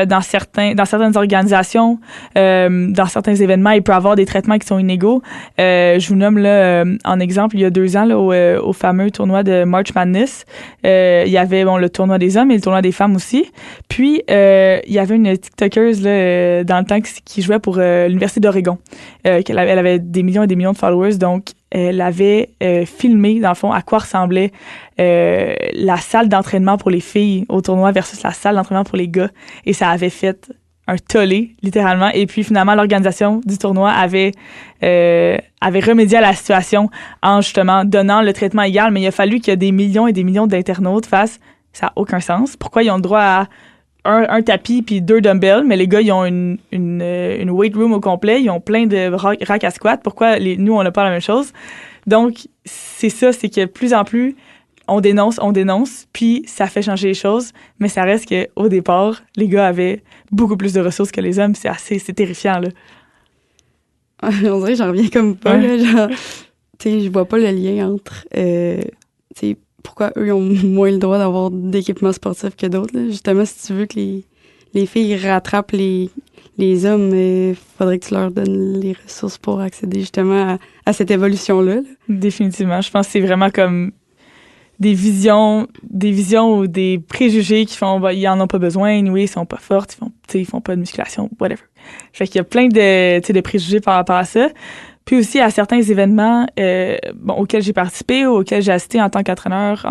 dans certaines organisations, dans certains événements, il peut y avoir des traitements qui sont inégaux. Je vous nomme là en exemple, il y a 2 ans, là, au fameux tournoi de March Madness, il y avait le tournoi des hommes et le tournoi des femmes aussi. Puis, il y avait une TikTokeuse là, dans le temps qui jouait pour l'Université d'Oregon. Elle avait des millions et des millions de followers, donc elle avait filmé, dans le fond, à quoi ressemblait la salle d'entraînement pour les filles au tournoi versus la salle d'entraînement pour les gars. Et ça avait fait un tollé, littéralement. Et puis, finalement, l'organisation du tournoi avait remédié à la situation en, justement, donnant le traitement égal. Mais il a fallu qu'il y ait des millions et des millions d'internautes fassent « ça n'a aucun sens. Pourquoi ils ont le droit à un tapis puis 2 dumbbells, mais les gars, ils ont une weight room au complet, ils ont plein de racks à squat. Pourquoi nous, on n'a pas la même chose? » Donc, c'est ça, c'est que de plus en plus, on dénonce, puis ça fait changer les choses, mais ça reste qu'au départ, les gars avaient beaucoup plus de ressources que les hommes. C'est terrifiant, là. On dirait que j'en reviens comme pas, là, genre, tu sais, je vois pas le lien entre, tu sais, pourquoi eux ont moins le droit d'avoir d'équipements sportifs que d'autres, là. Justement, si tu veux que les filles rattrapent les hommes, il faudrait que tu leur donnes les ressources pour accéder justement à cette évolution-là, là. Définitivement. Je pense que c'est vraiment comme des visions ou des préjugés qui font ils en ont pas besoin, anyway, ils sont pas fortes, ils font pas de musculation, whatever. Fait qu'il y a plein de préjugés par rapport à ça. Puis aussi à certains événements auxquels j'ai participé ou auxquels j'ai assisté en tant qu'entraîneur,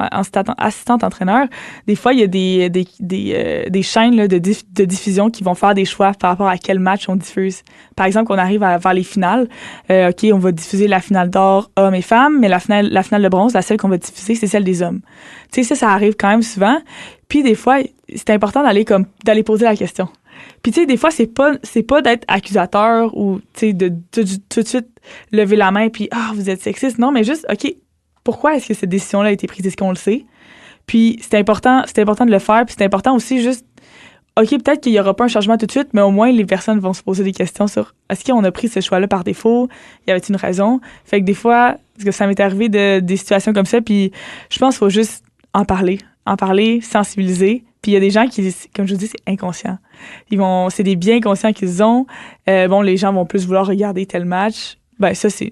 assistante entraîneur, des fois il y a des chaînes là, de diffusion qui vont faire des choix par rapport à quel match on diffuse. Par exemple, on arrive vers les finales, OK, on va diffuser la finale d'or hommes et femmes, mais la finale de bronze, la seule qu'on va diffuser, c'est celle des hommes. Tu sais, ça arrive quand même souvent. Puis des fois, c'est important d'aller poser la question. Puis tu sais, des fois, c'est pas d'être accusateur ou tu sais de tout de suite lever la main puis vous êtes sexiste. Non, mais juste OK, pourquoi est-ce que cette décision-là a été prise? Est-ce qu'on le sait? Puis c'est important de le faire. Puis c'est important aussi juste OK, peut-être qu'il y aura pas un changement tout de suite, mais au moins les personnes vont se poser des questions sur est-ce qu'on a pris ce choix-là par défaut? Y avait-il une raison? Fait que des fois, parce que ça m'est arrivé des situations comme ça, puis je pense qu'il faut juste en parler, sensibiliser. Puis il y a des gens qui, comme je vous dis, c'est inconscient. C'est des biens conscients qu'ils ont. Les gens vont plus vouloir regarder tel match. Ben ça c'est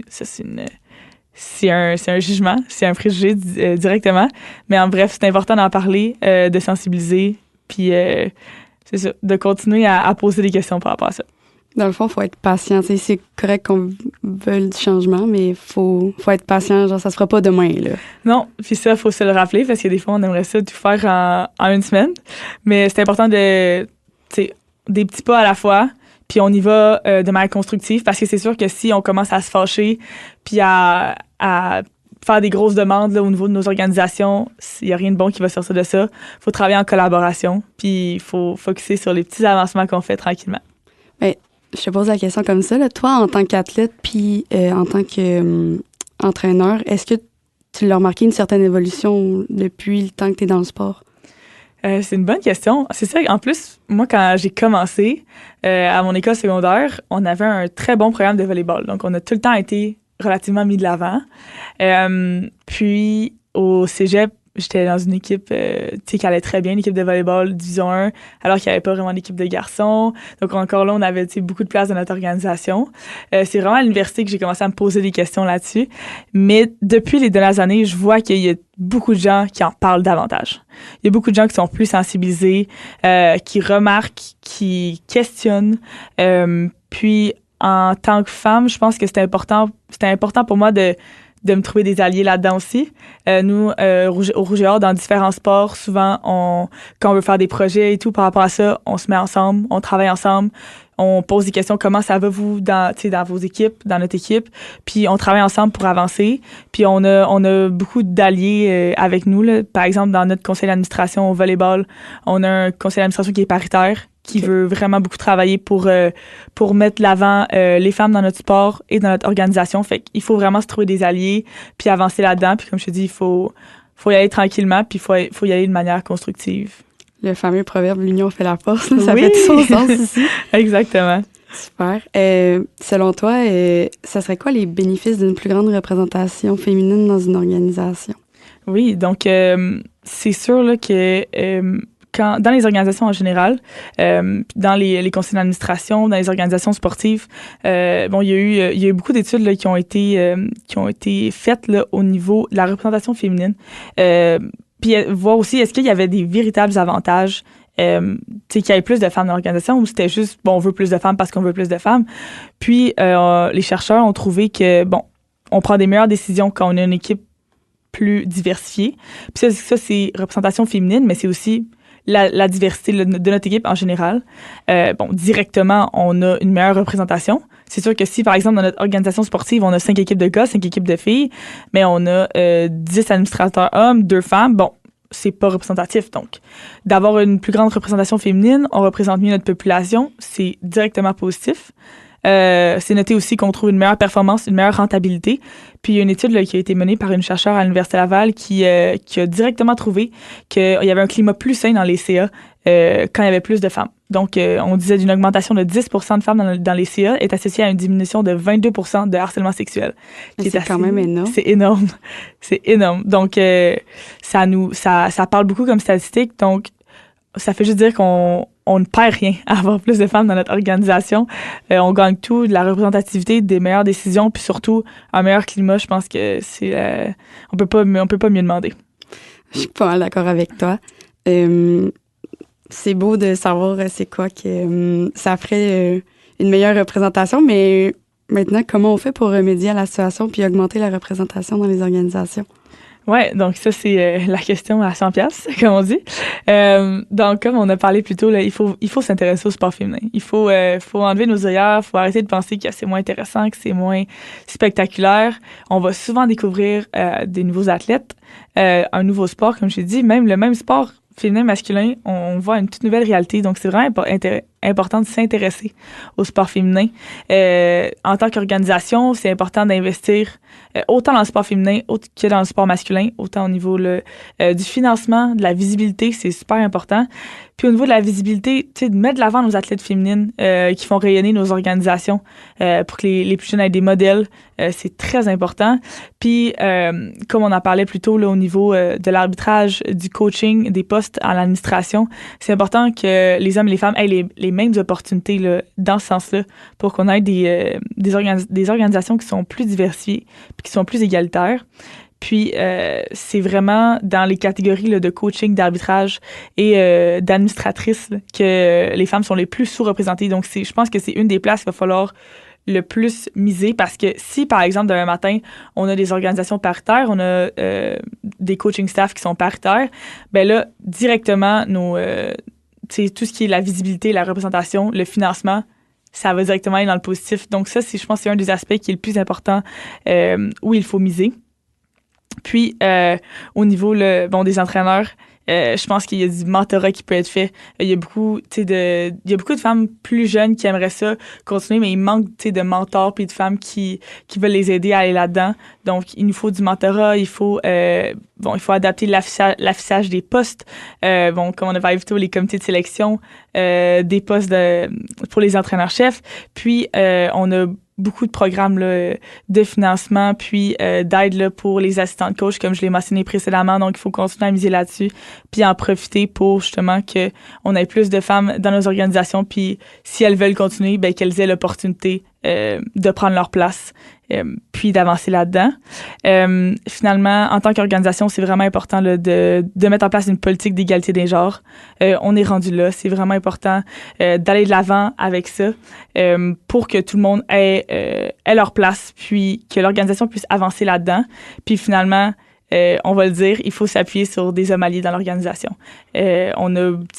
un jugement, c'est un préjugé directement. Mais en bref, c'est important d'en parler, de sensibiliser, puis c'est ça, de continuer à poser des questions par rapport à ça. Dans le fond, il faut être patient. T'sais, c'est correct qu'on veuille du changement, mais il faut être patient. Genre, ça se fera pas demain, là. Non, puis ça, il faut se le rappeler parce que des fois, on aimerait ça tout faire en une semaine. Mais c'est important des petits pas à la fois. puis on y va de manière constructive, parce que c'est sûr que si on commence à se fâcher puis à faire des grosses demandes là, au niveau de nos organisations, il n'y a rien de bon qui va sortir de ça. Il faut travailler en collaboration, puis il faut focusser sur les petits avancements qu'on fait tranquillement. Bien, je te pose la question comme ça. Là. Toi, en tant qu'athlète puis en tant qu'entraîneur, est-ce que tu l'as remarqué une certaine évolution depuis le temps que tu es dans le sport? C'est une bonne question. C'est ça, en plus, moi, quand j'ai commencé à mon école secondaire, on avait un très bon programme de volleyball. Donc, on a tout le temps été relativement mis de l'avant. Puis, au cégep, j'étais dans une équipe qui allait très bien, l'équipe de volleyball division 1, alors qu'il n'y avait pas vraiment d'équipe de garçons. Donc, encore là, on avait beaucoup de place dans notre organisation. C'est vraiment à l'université que j'ai commencé à me poser des questions là-dessus. Mais depuis les dernières années, je vois qu'il y a beaucoup de gens qui en parlent davantage. Il y a beaucoup de gens qui sont plus sensibilisés, qui remarquent, qui questionnent. Puis, en tant que femme, je pense que c'était important pour moi de me trouver des alliés là-dedans aussi. Nous, au Rouge et Or, dans différents sports, souvent, quand on veut faire des projets et tout par rapport à ça, on se met ensemble, on travaille ensemble, on pose des questions, comment ça va vous dans vos équipes, dans notre équipe, puis on travaille ensemble pour avancer. Puis on a beaucoup d'alliés avec nous, là. Par exemple, dans notre conseil d'administration au volleyball, on a un conseil d'administration qui est paritaire, qui veut vraiment beaucoup travailler pour mettre de l'avant les femmes dans notre sport et dans notre organisation. Fait qu'il faut vraiment se trouver des alliés, puis avancer là-dedans. Puis comme je te dis, il faut y aller tranquillement, puis il faut y aller de manière constructive. Le fameux proverbe « l'union fait la force », ça fait tout son sens ici. Exactement. Super. Selon toi, ça serait quoi les bénéfices d'une plus grande représentation féminine dans une organisation? Oui, donc c'est sûr là, que... dans les organisations en général, dans les conseils d'administration, dans les organisations sportives, il y a eu beaucoup d'études là, qui ont été faites là, au niveau de la représentation féminine. Puis voir aussi, est-ce qu'il y avait des véritables avantages, qu'il y avait plus de femmes dans l'organisation, ou c'était juste, on veut plus de femmes parce qu'on veut plus de femmes. Puis les chercheurs ont trouvé que, on prend des meilleures décisions quand on a une équipe plus diversifiée. Puis ça c'est représentation féminine, mais c'est aussi la diversité de notre équipe en général. Directement, on a une meilleure représentation. C'est sûr que si, par exemple, dans notre organisation sportive, on a 5 équipes de gars, 5 équipes de filles, mais on a 10 administrateurs hommes, 2 femmes, c'est pas représentatif. Donc, d'avoir une plus grande représentation féminine, on représente mieux notre population, c'est directement positif. C'est noté aussi qu'on trouve une meilleure performance, une meilleure rentabilité. Puis il y a une étude là, qui a été menée par une chercheure à l'Université Laval qui a directement trouvé qu'il y avait un climat plus sain dans les CA quand il y avait plus de femmes. Donc, on disait d'une augmentation de 10% de femmes dans les CA est associée à une diminution de 22% de harcèlement sexuel. C'est quand même énorme. C'est énorme. C'est énorme. Donc, ça parle beaucoup comme statistique. Donc, ça fait juste dire qu'on ne perd rien à avoir plus de femmes dans notre organisation. On gagne tout, de la représentativité, des meilleures décisions, puis surtout un meilleur climat. Je pense que on peut pas mieux demander. Je suis pas mal d'accord avec toi. C'est beau de savoir c'est quoi que ça ferait une meilleure représentation, mais maintenant, comment on fait pour remédier à la situation puis augmenter la représentation dans les organisations? Ouais, donc ça c'est la question à 100$, comme on dit. Donc comme on a parlé plus tôt là, il faut s'intéresser au sport féminin. Il faut enlever nos œillères, faut arrêter de penser que c'est moins intéressant, que c'est moins spectaculaire. On va souvent découvrir des nouveaux athlètes, un nouveau sport comme je l'ai dit, même le même sport féminin masculin, on voit une toute nouvelle réalité. Donc c'est vraiment important de s'intéresser au sport féminin. En tant qu'organisation, c'est important d'investir autant dans le sport féminin que dans le sport masculin, autant au niveau du financement, de la visibilité, c'est super important. Puis au niveau de la visibilité, tu sais, de mettre de l'avant nos athlètes féminines qui font rayonner nos organisations pour que les plus jeunes aient des modèles, c'est très important. Puis comme on en parlait plus tôt là, au niveau de l'arbitrage, du coaching, des postes à l'administration, c'est important que les hommes et les femmes aient les mêmes opportunités là, dans ce sens-là pour qu'on ait des organisations qui sont plus diversifiées puis qui sont plus égalitaires. Puis, c'est vraiment dans les catégories là, de coaching, d'arbitrage et d'administratrice là, que les femmes sont les plus sous-représentées. Donc, je pense que c'est une des places qu'il va falloir le plus miser parce que si, par exemple, demain matin, on a des organisations paritaires, on a des coaching staff qui sont paritaires, ben là, directement, tout ce qui est la visibilité, la représentation, le financement, ça va directement aller dans le positif. Donc ça, je pense que c'est un des aspects qui est le plus important où il faut miser. Puis, au niveau des entraîneurs, je pense qu'il y a du mentorat qui peut être fait. Il y a beaucoup, il y a beaucoup de femmes plus jeunes qui aimeraient ça continuer, mais il manque, de mentors puis de femmes qui veulent les aider à aller là-dedans. Donc, il nous faut du mentorat. Il faut adapter l'affichage des postes. Comme on a parlé plutôt, les comités de sélection, des postes pour les entraîneurs-chefs. Puis, on a beaucoup de programmes là, de financement puis d'aide là, pour les assistants de coach, comme je l'ai mentionné précédemment. Donc, il faut continuer à miser là-dessus puis en profiter pour justement qu'on ait plus de femmes dans nos organisations. Puis, si elles veulent continuer, ben qu'elles aient l'opportunité de prendre leur place puis d'avancer là-dedans. Finalement, en tant qu'organisation, c'est vraiment important là, de mettre en place une politique d'égalité des genres. On est rendu là. C'est vraiment important d'aller de l'avant avec ça pour que tout le monde ait leur place puis que l'organisation puisse avancer là-dedans. Puis finalement, on va le dire, il faut s'appuyer sur des hommes alliés dans l'organisation. Il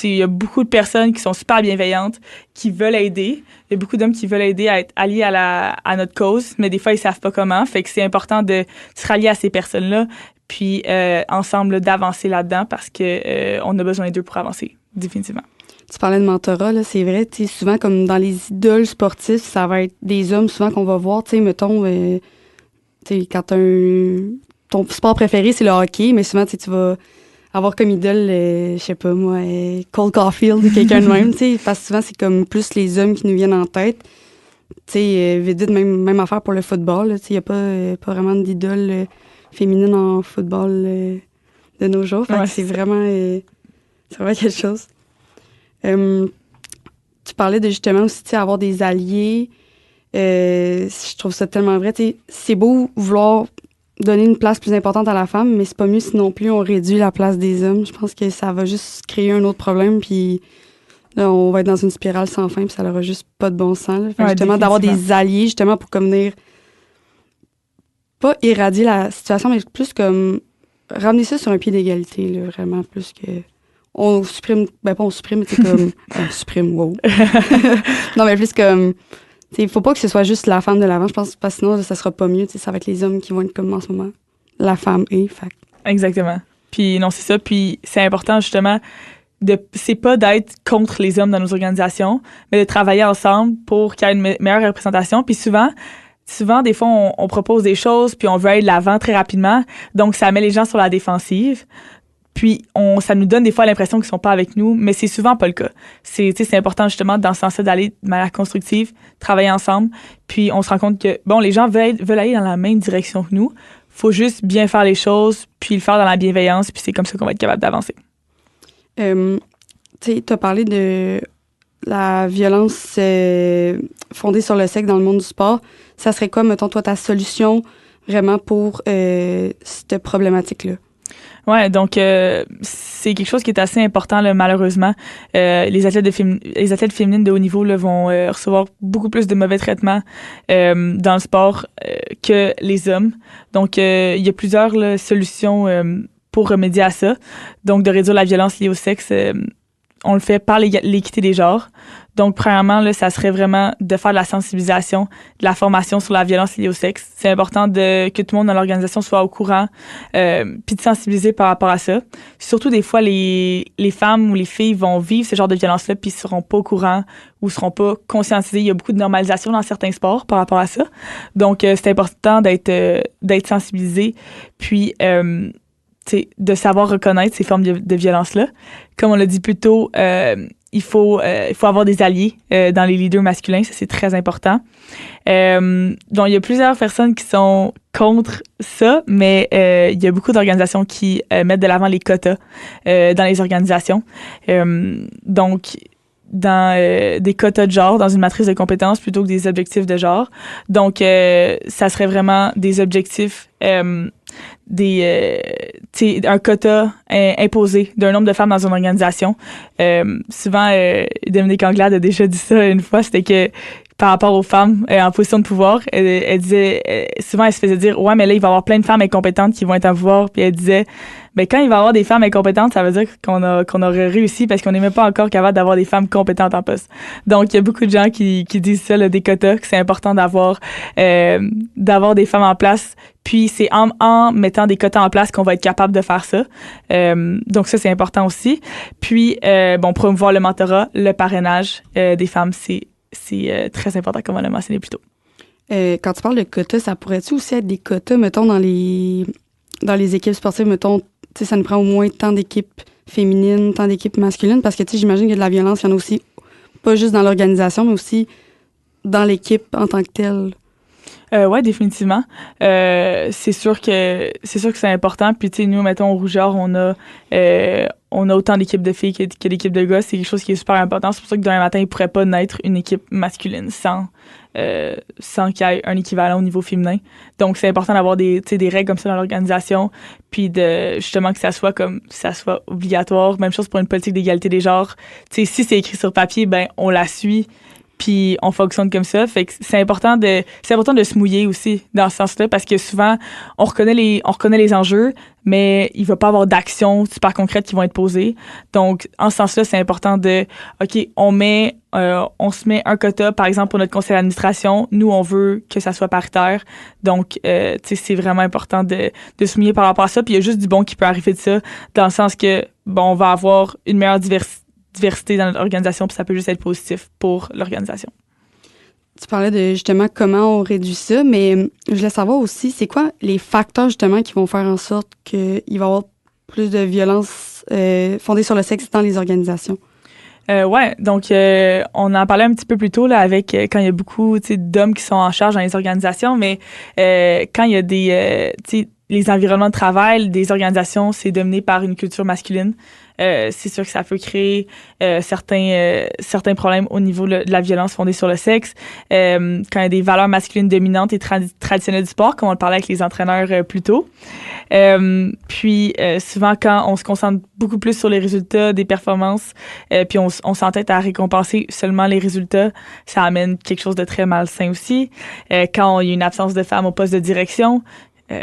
y a beaucoup de personnes qui sont super bienveillantes, qui veulent aider. Il y a beaucoup d'hommes qui veulent aider à être alliés à notre cause, mais des fois, ils savent pas comment. Fait que c'est important de se rallier à ces personnes-là, puis ensemble, là, d'avancer là-dedans parce que on a besoin d'eux pour avancer, définitivement. Tu parlais de mentorat, là, c'est vrai, tu sais, souvent, comme dans les idoles sportifs, ça va être des hommes, souvent, qu'on va voir, tu sais, mettons, tu sais, quand ton sport préféré, c'est le hockey, mais souvent, tu vas avoir comme idole, je sais pas moi, Cole Caulfield ou quelqu'un de même, tu sais, parce que souvent, c'est comme plus les hommes qui nous viennent en tête. Tu sais, vite, même affaire pour le football, tu sais, il n'y a pas vraiment d'idole féminine en football de nos jours. Fait que c'est vraiment quelque chose. Tu parlais de justement aussi, tu sais, avoir des alliés. Je trouve ça tellement vrai. Tu sais, c'est beau vouloir donner une place plus importante à la femme, mais c'est pas mieux si non plus on réduit la place des hommes. Je pense que ça va juste créer un autre problème, puis là, on va être dans une spirale sans fin, puis ça n'aura juste pas de bon sens. Là. Fait que justement, d'avoir des alliés, justement, pour comme venir pas éradier la situation, mais plus comme ramener ça sur un pied d'égalité, là, vraiment, plus que on supprime, pas on supprime, mais c'est comme on supprime, wow. Non, mais plus comme il faut pas que ce soit juste la femme de l'avant, je pense, parce que sinon, ça sera pas mieux. Ça va être les hommes qui vont être comme en ce moment. La femme est, fait. Exactement. Puis non, c'est ça. Puis c'est important, justement, c'est pas d'être contre les hommes dans nos organisations, mais de travailler ensemble pour qu'il y ait une meilleure représentation. Puis souvent, des fois, on propose des choses, puis on veut aller de l'avant très rapidement. Donc, ça met les gens sur la défensive. Puis, ça nous donne des fois l'impression qu'ils sont pas avec nous, mais c'est souvent pas le cas. C'est important justement dans ce sens-là d'aller de manière constructive, travailler ensemble. Puis, on se rend compte que, les gens veulent aller dans la même direction que nous. Faut juste bien faire les choses, puis le faire dans la bienveillance, puis c'est comme ça qu'on va être capable d'avancer. Tu as parlé de la violence fondée sur le sexe dans le monde du sport. Ça serait quoi, mettons, toi, ta solution vraiment pour cette problématique-là? Ouais, donc c'est quelque chose qui est assez important là, malheureusement. Les athlètes féminines de haut niveau là, vont recevoir beaucoup plus de mauvais traitements dans le sport que les hommes. Donc il y a plusieurs là, solutions pour remédier à ça. Donc de réduire la violence liée au sexe, on le fait par l'équité des genres. Donc, premièrement, là, ça serait vraiment de faire de la sensibilisation, de la formation sur la violence liée au sexe. C'est important que tout le monde dans l'organisation soit au courant, puis de sensibiliser par rapport à ça. Surtout, des fois, les femmes ou les filles vont vivre ce genre de violence-là, puis ils seront pas au courant ou seront pas conscientisés. Il y a beaucoup de normalisation dans certains sports par rapport à ça. Donc, c'est important d'être sensibilisé, puis de savoir reconnaître ces formes de violence-là. Comme on l'a dit plus tôt, il faut avoir des alliés dans les leaders masculins, ça c'est très important. Donc il y a plusieurs personnes qui sont contre ça, mais il y a beaucoup d'organisations qui mettent de l'avant les quotas dans les organisations. Donc dans des quotas de genre, dans une matrice de compétences plutôt que des objectifs de genre. Donc ça serait vraiment des objectifs un quota imposé d'un nombre de femmes dans une organisation. Souvent, Dominique Anglade a déjà dit ça une fois, c'était que par rapport aux femmes en position de pouvoir, elle disait, souvent elle se faisait dire « Ouais, mais là, il va y avoir plein de femmes incompétentes qui vont être en pouvoir. » Puis elle disait « ben quand il va y avoir des femmes incompétentes, ça veut dire qu'on aurait réussi parce qu'on n'est même pas encore capable d'avoir des femmes compétentes en poste. Donc, il y a beaucoup de gens qui disent ça, là, des quotas, que c'est important d'avoir des femmes en place. Puis, c'est en mettant des quotas en place qu'on va être capable de faire ça. Donc, ça, c'est important aussi. Puis, promouvoir le mentorat, le parrainage des femmes, c'est très important, comme on l'a mentionné plus tôt. Quand tu parles de quotas, ça pourrait-tu aussi être des quotas, mettons, dans les équipes sportives, mettons, tu sais, ça nous prend au moins tant d'équipes féminines, tant d'équipes masculines, parce que, tu sais, j'imagine qu'il y a de la violence, il y en a aussi, pas juste dans l'organisation, mais aussi dans l'équipe en tant que telle. Ouais, définitivement. C'est sûr que c'est important. Puis tu sais, nous, mettons au Rougeur, on a autant d'équipes de filles que d'équipes de gars. C'est quelque chose qui est super important. C'est pour ça que demain matin, il pourrait pas naître une équipe masculine sans qu'il y ait un équivalent au niveau féminin. Donc c'est important d'avoir des règles comme ça dans l'organisation, puis de justement que ça soit obligatoire. Même chose pour une politique d'égalité des genres. Tu sais, si c'est écrit sur papier, ben on la suit. Puis on fonctionne comme ça, fait que c'est important de se mouiller aussi dans ce sens-là, parce que souvent on reconnaît les enjeux, mais il va pas avoir d'actions super concrètes qui vont être posées. Donc en ce sens-là, c'est important on se met un quota, par exemple pour notre conseil d'administration. Nous, on veut que ça soit paritaire. Donc c'est vraiment important de se mouiller par rapport à ça. Puis il y a juste du bon qui peut arriver de ça, dans le sens que on va avoir une meilleure diversité dans notre organisation, puis ça peut juste être positif pour l'organisation. Tu parlais de justement comment on réduit ça, mais je voulais savoir aussi, c'est quoi les facteurs justement qui vont faire en sorte qu'il va y avoir plus de violence fondée sur le sexe dans les organisations? Donc on en parlait un petit peu plus tôt là avec quand il y a beaucoup d'hommes qui sont en charge dans les organisations, mais quand il y a des les environnements de travail des organisations, c'est dominé par une culture masculine. C'est sûr que ça peut créer certains problèmes au niveau de la violence fondée sur le sexe. Quand il y a des valeurs masculines dominantes et traditionnelles du sport, comme on le parlait avec les entraîneurs plus tôt. Puis souvent, quand on se concentre beaucoup plus sur les résultats des performances, puis on s'entête à récompenser seulement les résultats, ça amène quelque chose de très malsain aussi. Quand il y a une absence de femmes au poste de direction,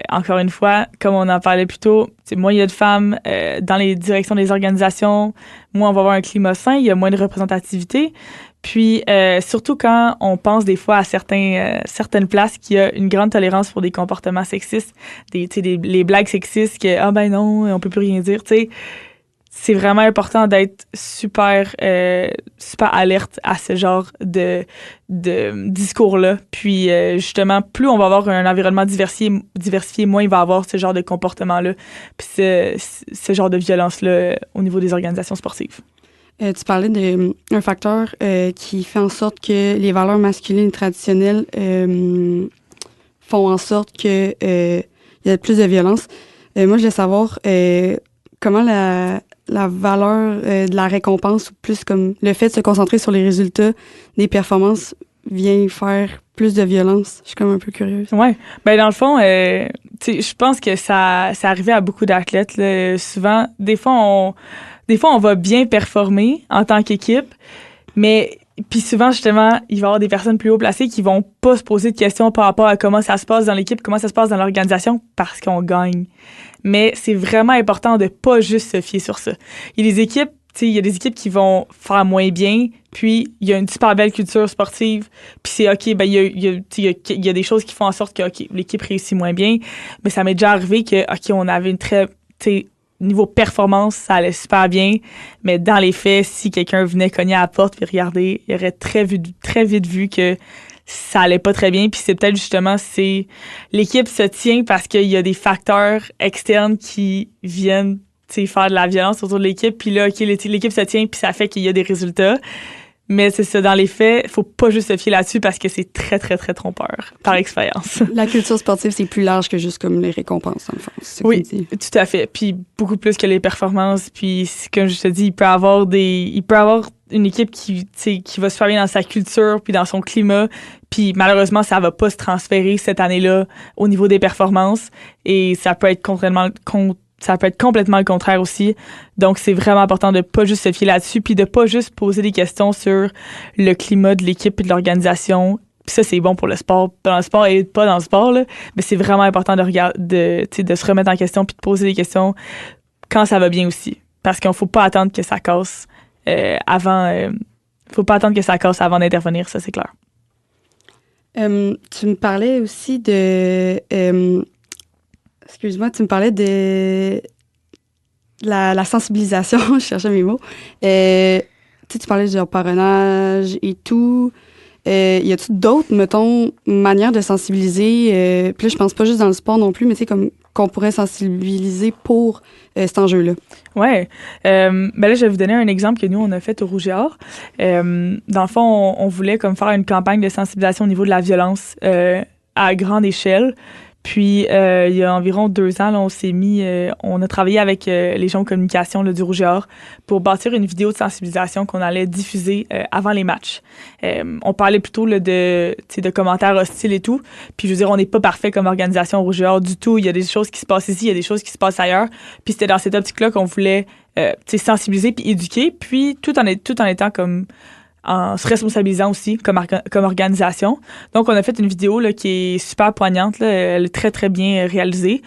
encore une fois, comme on en parlait plus tôt, moins il y a de femmes dans les directions des organisations, moins on va avoir un climat sain, il y a moins de représentativité. Puis, surtout quand on pense des fois à certaines places qu'il y a une grande tolérance pour des comportements sexistes, les blagues sexistes que « Ah ben non, on peut plus rien dire », tu sais. C'est vraiment important d'être super alerte à ce genre de discours-là. Puis justement, plus on va avoir un environnement diversifié, moins il va avoir ce genre de comportement-là, puis ce genre de violence-là au niveau des organisations sportives. Tu parlais d'un facteur qui fait en sorte que les valeurs masculines traditionnelles font en sorte qu'il y a plus de violence. Moi, je voulais savoir comment la valeur de la récompense, ou plus comme le fait de se concentrer sur les résultats des performances, vient faire plus de violence. Je suis comme un peu curieuse. Ouais. Ben dans le fond, je pense que ça arrivait à beaucoup d'athlètes là. Souvent, des fois on va bien performer en tant qu'équipe, mais puis souvent justement, il va y avoir des personnes plus haut placées qui vont pas se poser de questions par rapport à comment ça se passe dans l'équipe, comment ça se passe dans l'organisation, parce qu'on gagne. Mais c'est vraiment important de pas juste se fier sur ça. Il y a des équipes qui vont faire moins bien, puis il y a une super belle culture sportive, puis c'est OK, ben il y a des choses qui font en sorte que OK, l'équipe réussit moins bien, mais ça m'est déjà arrivé que OK, on avait une très niveau performance, ça allait super bien, mais dans les faits, si quelqu'un venait cogner à la porte puis regarder, il aurait très vite vu que ça allait pas très bien, puis c'est peut-être justement l'équipe se tient parce qu'il y a des facteurs externes qui viennent faire de la violence autour de l'équipe, puis là OK, l'équipe se tient puis ça fait qu'il y a des résultats. Mais c'est ça, dans les faits, faut pas juste se fier là-dessus parce que c'est très, très, très trompeur, par expérience. La culture sportive, c'est plus large que juste comme les récompenses, dans le fond. Oui, tout à fait. Puis beaucoup plus que les performances. Puis comme je te dis, il peut avoir une équipe qui va se faire bien dans sa culture puis dans son climat. Puis malheureusement, ça va pas se transférer cette année-là au niveau des performances. Et ça peut être complètement le contraire aussi. Donc, c'est vraiment important de pas juste se fier là-dessus, puis de pas juste poser des questions sur le climat de l'équipe et de l'organisation. Puis ça, c'est bon pour le sport, dans le sport et pas dans le sport, là. Mais c'est vraiment important de se remettre en question puis de poser des questions quand ça va bien aussi. Parce qu'il ne faut pas attendre que ça casse faut pas attendre que ça casse avant d'intervenir, ça, c'est clair. Tu me parlais aussi de... excuse-moi, tu me parlais de la sensibilisation, je cherchais mes mots. Tu parlais du parrainage et tout. Y a-tu d'autres, mettons, manières de sensibiliser? Puis là, je pense pas juste dans le sport non plus, mais tu sais, comme qu'on pourrait sensibiliser pour cet enjeu-là. Ouais. Ben là, je vais vous donner un exemple que nous, on a fait au Rouge et Or. Dans le fond, on voulait comme faire une campagne de sensibilisation au niveau de la violence à grande échelle. Puis, il y a environ 2 ans, là, on a travaillé avec les gens de communication là, du Rouge et Or pour bâtir une vidéo de sensibilisation qu'on allait diffuser avant les matchs. On parlait plutôt là, de commentaires hostiles et tout. Puis, je veux dire, on n'est pas parfait comme organisation au Rouge et Or du tout. Il y a des choses qui se passent ici, il y a des choses qui se passent ailleurs. Puis, c'était dans cette optique-là qu'on voulait sensibiliser puis éduquer, puis tout en étant comme... en se responsabilisant aussi comme organisation. Donc, on a fait une vidéo là, qui est super poignante. Là. Elle est très, très bien réalisée.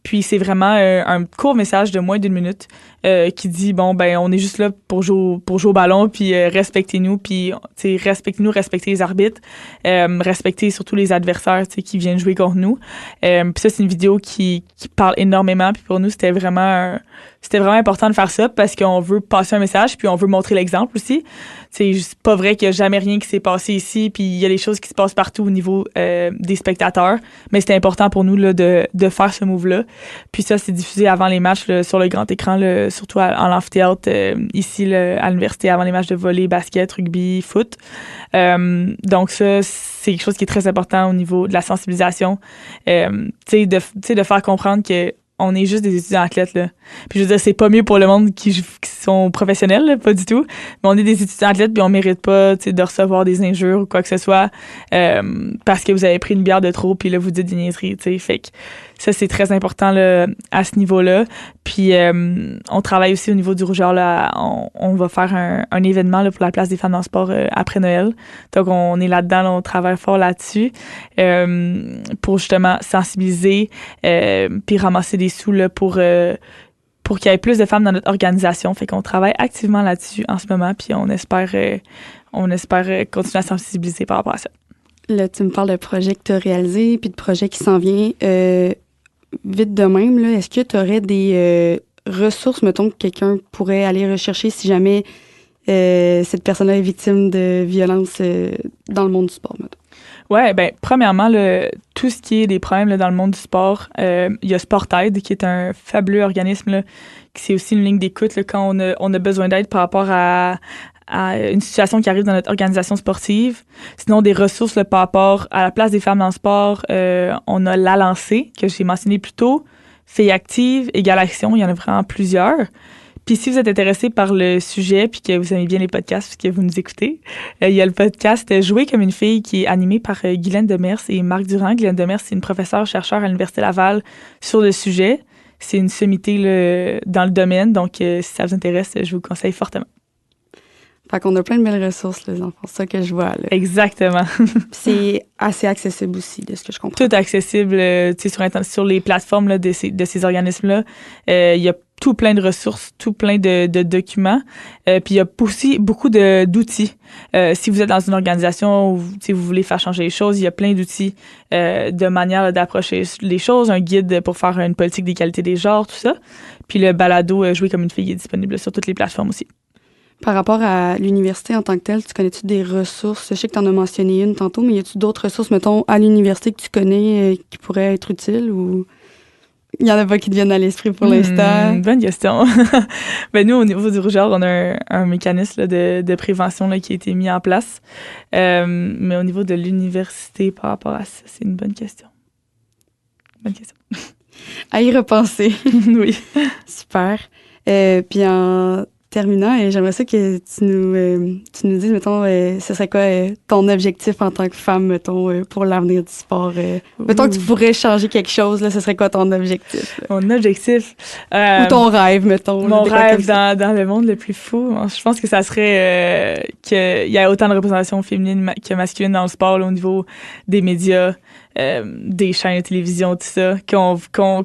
Puis, c'est vraiment un court message de moins d'1 minute qui dit, bon, ben on est juste là pour jouer au ballon, puis respectez-nous, puis respectez-nous, respectez les arbitres, respectez surtout les adversaires qui viennent jouer contre nous. Puis ça, c'est une vidéo qui parle énormément. Puis pour nous, c'était vraiment important de faire ça parce qu'on veut passer un message, puis on veut montrer l'exemple aussi. C'est pas vrai qu'il n'y a jamais rien qui s'est passé ici, puis il y a des choses qui se passent partout au niveau des spectateurs, mais c'était important pour nous là, de faire ce move-là. Puis ça, c'est diffusé avant les matchs là, sur le grand écran, là, surtout en l'amphithéâtre ici là, à l'université, avant les matchs de volley, basket, rugby, foot. Donc ça, c'est quelque chose qui est très important au niveau de la sensibilisation. De faire comprendre que on est juste des étudiants athlètes, là. Puis je veux dire, c'est pas mieux pour le monde qui sont professionnels, là, pas du tout. Mais on est des étudiants athlètes, puis on mérite pas, de recevoir des injures ou quoi que ce soit parce que vous avez pris une bière de trop, puis là, vous dites des niaiseries, tu sais. Fait que ça, c'est très important, là, à ce niveau-là. Puis on travaille aussi au niveau du Rouge et Or, là. On va faire un événement, là, pour la place des femmes dans le sport après Noël. Donc, on est là-dedans, là, on travaille fort là-dessus pour justement sensibiliser puis ramasser des sous, là, pour qu'il y ait plus de femmes dans notre organisation. Fait qu'on travaille activement là-dessus en ce moment, puis on espère continuer à sensibiliser par rapport à ça. Là, tu me parles de projets que tu as réalisés, puis de projets qui s'en viennent. Vite de même, là, est-ce que tu aurais des ressources, mettons, que quelqu'un pourrait aller rechercher si jamais cette personne-là est victime de violences dans le monde du sport, mettons? Ouais, ben premièrement, tout ce qui est des problèmes là, dans le monde du sport, il y a SportAide, qui est un fabuleux organisme, là, qui c'est aussi une ligne d'écoute là, quand on a besoin d'aide par rapport à une situation qui arrive dans notre organisation sportive. Sinon, des ressources là, par rapport à la place des femmes dans le sport, on a La Lancée, que j'ai mentionné plus tôt, Filles actives, Égale Action, il y en a vraiment plusieurs. Puis si vous êtes intéressé par le sujet puis que vous aimez bien les podcasts puisque vous nous écoutez, il y a le podcast Jouer comme une fille qui est animé par Guylaine Demers et Marc Durand. Guylaine Demers, c'est une professeure-chercheur à l'Université Laval sur le sujet. C'est une sommité là, dans le domaine, donc si ça vous intéresse, je vous conseille fortement. Fait qu'on a plein de belles ressources, les enfants. C'est ça que je vois, là. Exactement. C'est assez accessible aussi, de ce que je comprends. Tout accessible, sur les plateformes là, de ces organismes-là. Il y a tout plein de ressources, tout plein de documents. Puis il y a aussi beaucoup d'outils. Si vous êtes dans une organisation où vous voulez faire changer les choses, il y a plein d'outils de manière d'approcher les choses. Un guide pour faire une politique d'égalité des genres, tout ça. Puis le balado Jouer comme une fille est disponible sur toutes les plateformes aussi. Par rapport à l'université en tant que telle, tu connais-tu des ressources? Je sais que tu en as mentionné une tantôt, mais y a-tu d'autres ressources, mettons, à l'université que tu connais qui pourraient être utiles ou il y en a pas qui te viennent à l'esprit pour l'instant? Bonne question. Ben nous, au niveau du Rouge et Or, on a un mécanisme là, de prévention là, qui a été mis en place. Mais au niveau de l'université, par rapport à ça, c'est une bonne question. Bonne question. À y repenser. Oui. Super. Puis en terminant, j'aimerais ça que tu nous dises, mettons, ce serait quoi ton objectif en tant que femme, mettons, pour l'avenir du sport? Mettons que tu pourrais changer quelque chose, là, ce serait quoi ton objectif? Là? Mon objectif? Ou ton rêve, mettons. Mon rêve dans le monde le plus fou, je pense que ça serait qu'il y ait autant de représentation féminine que masculine dans le sport là, au niveau des médias. des chaînes de télévision, tout ça. Quand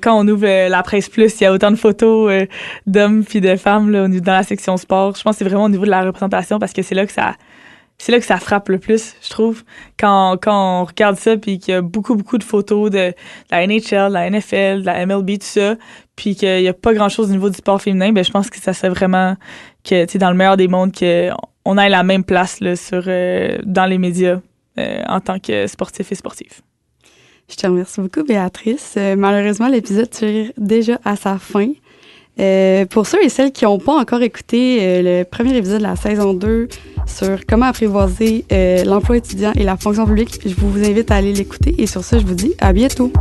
on ouvre la presse plus, il y a autant de photos d'hommes puis de femmes là, dans la section sport. Je pense que c'est vraiment au niveau de la représentation parce que c'est là que ça frappe le plus, je trouve. Quand on regarde ça, puis qu'il y a beaucoup de photos de la NHL, de la NFL, de la MLB, tout ça, puis qu'il y a pas grand-chose au niveau du sport féminin, ben je pense que ça serait vraiment que, tu sais, dans le meilleur des mondes, qu'on ait la même place là, dans les médias en tant que sportif et sportive. Je te remercie beaucoup, Béatrice. Malheureusement, l'épisode tire déjà à sa fin. Pour ceux et celles qui n'ont pas encore écouté le premier épisode de la saison 2 sur comment apprivoiser l'emploi étudiant et la fonction publique, je vous invite à aller l'écouter. Et sur ça, je vous dis à bientôt.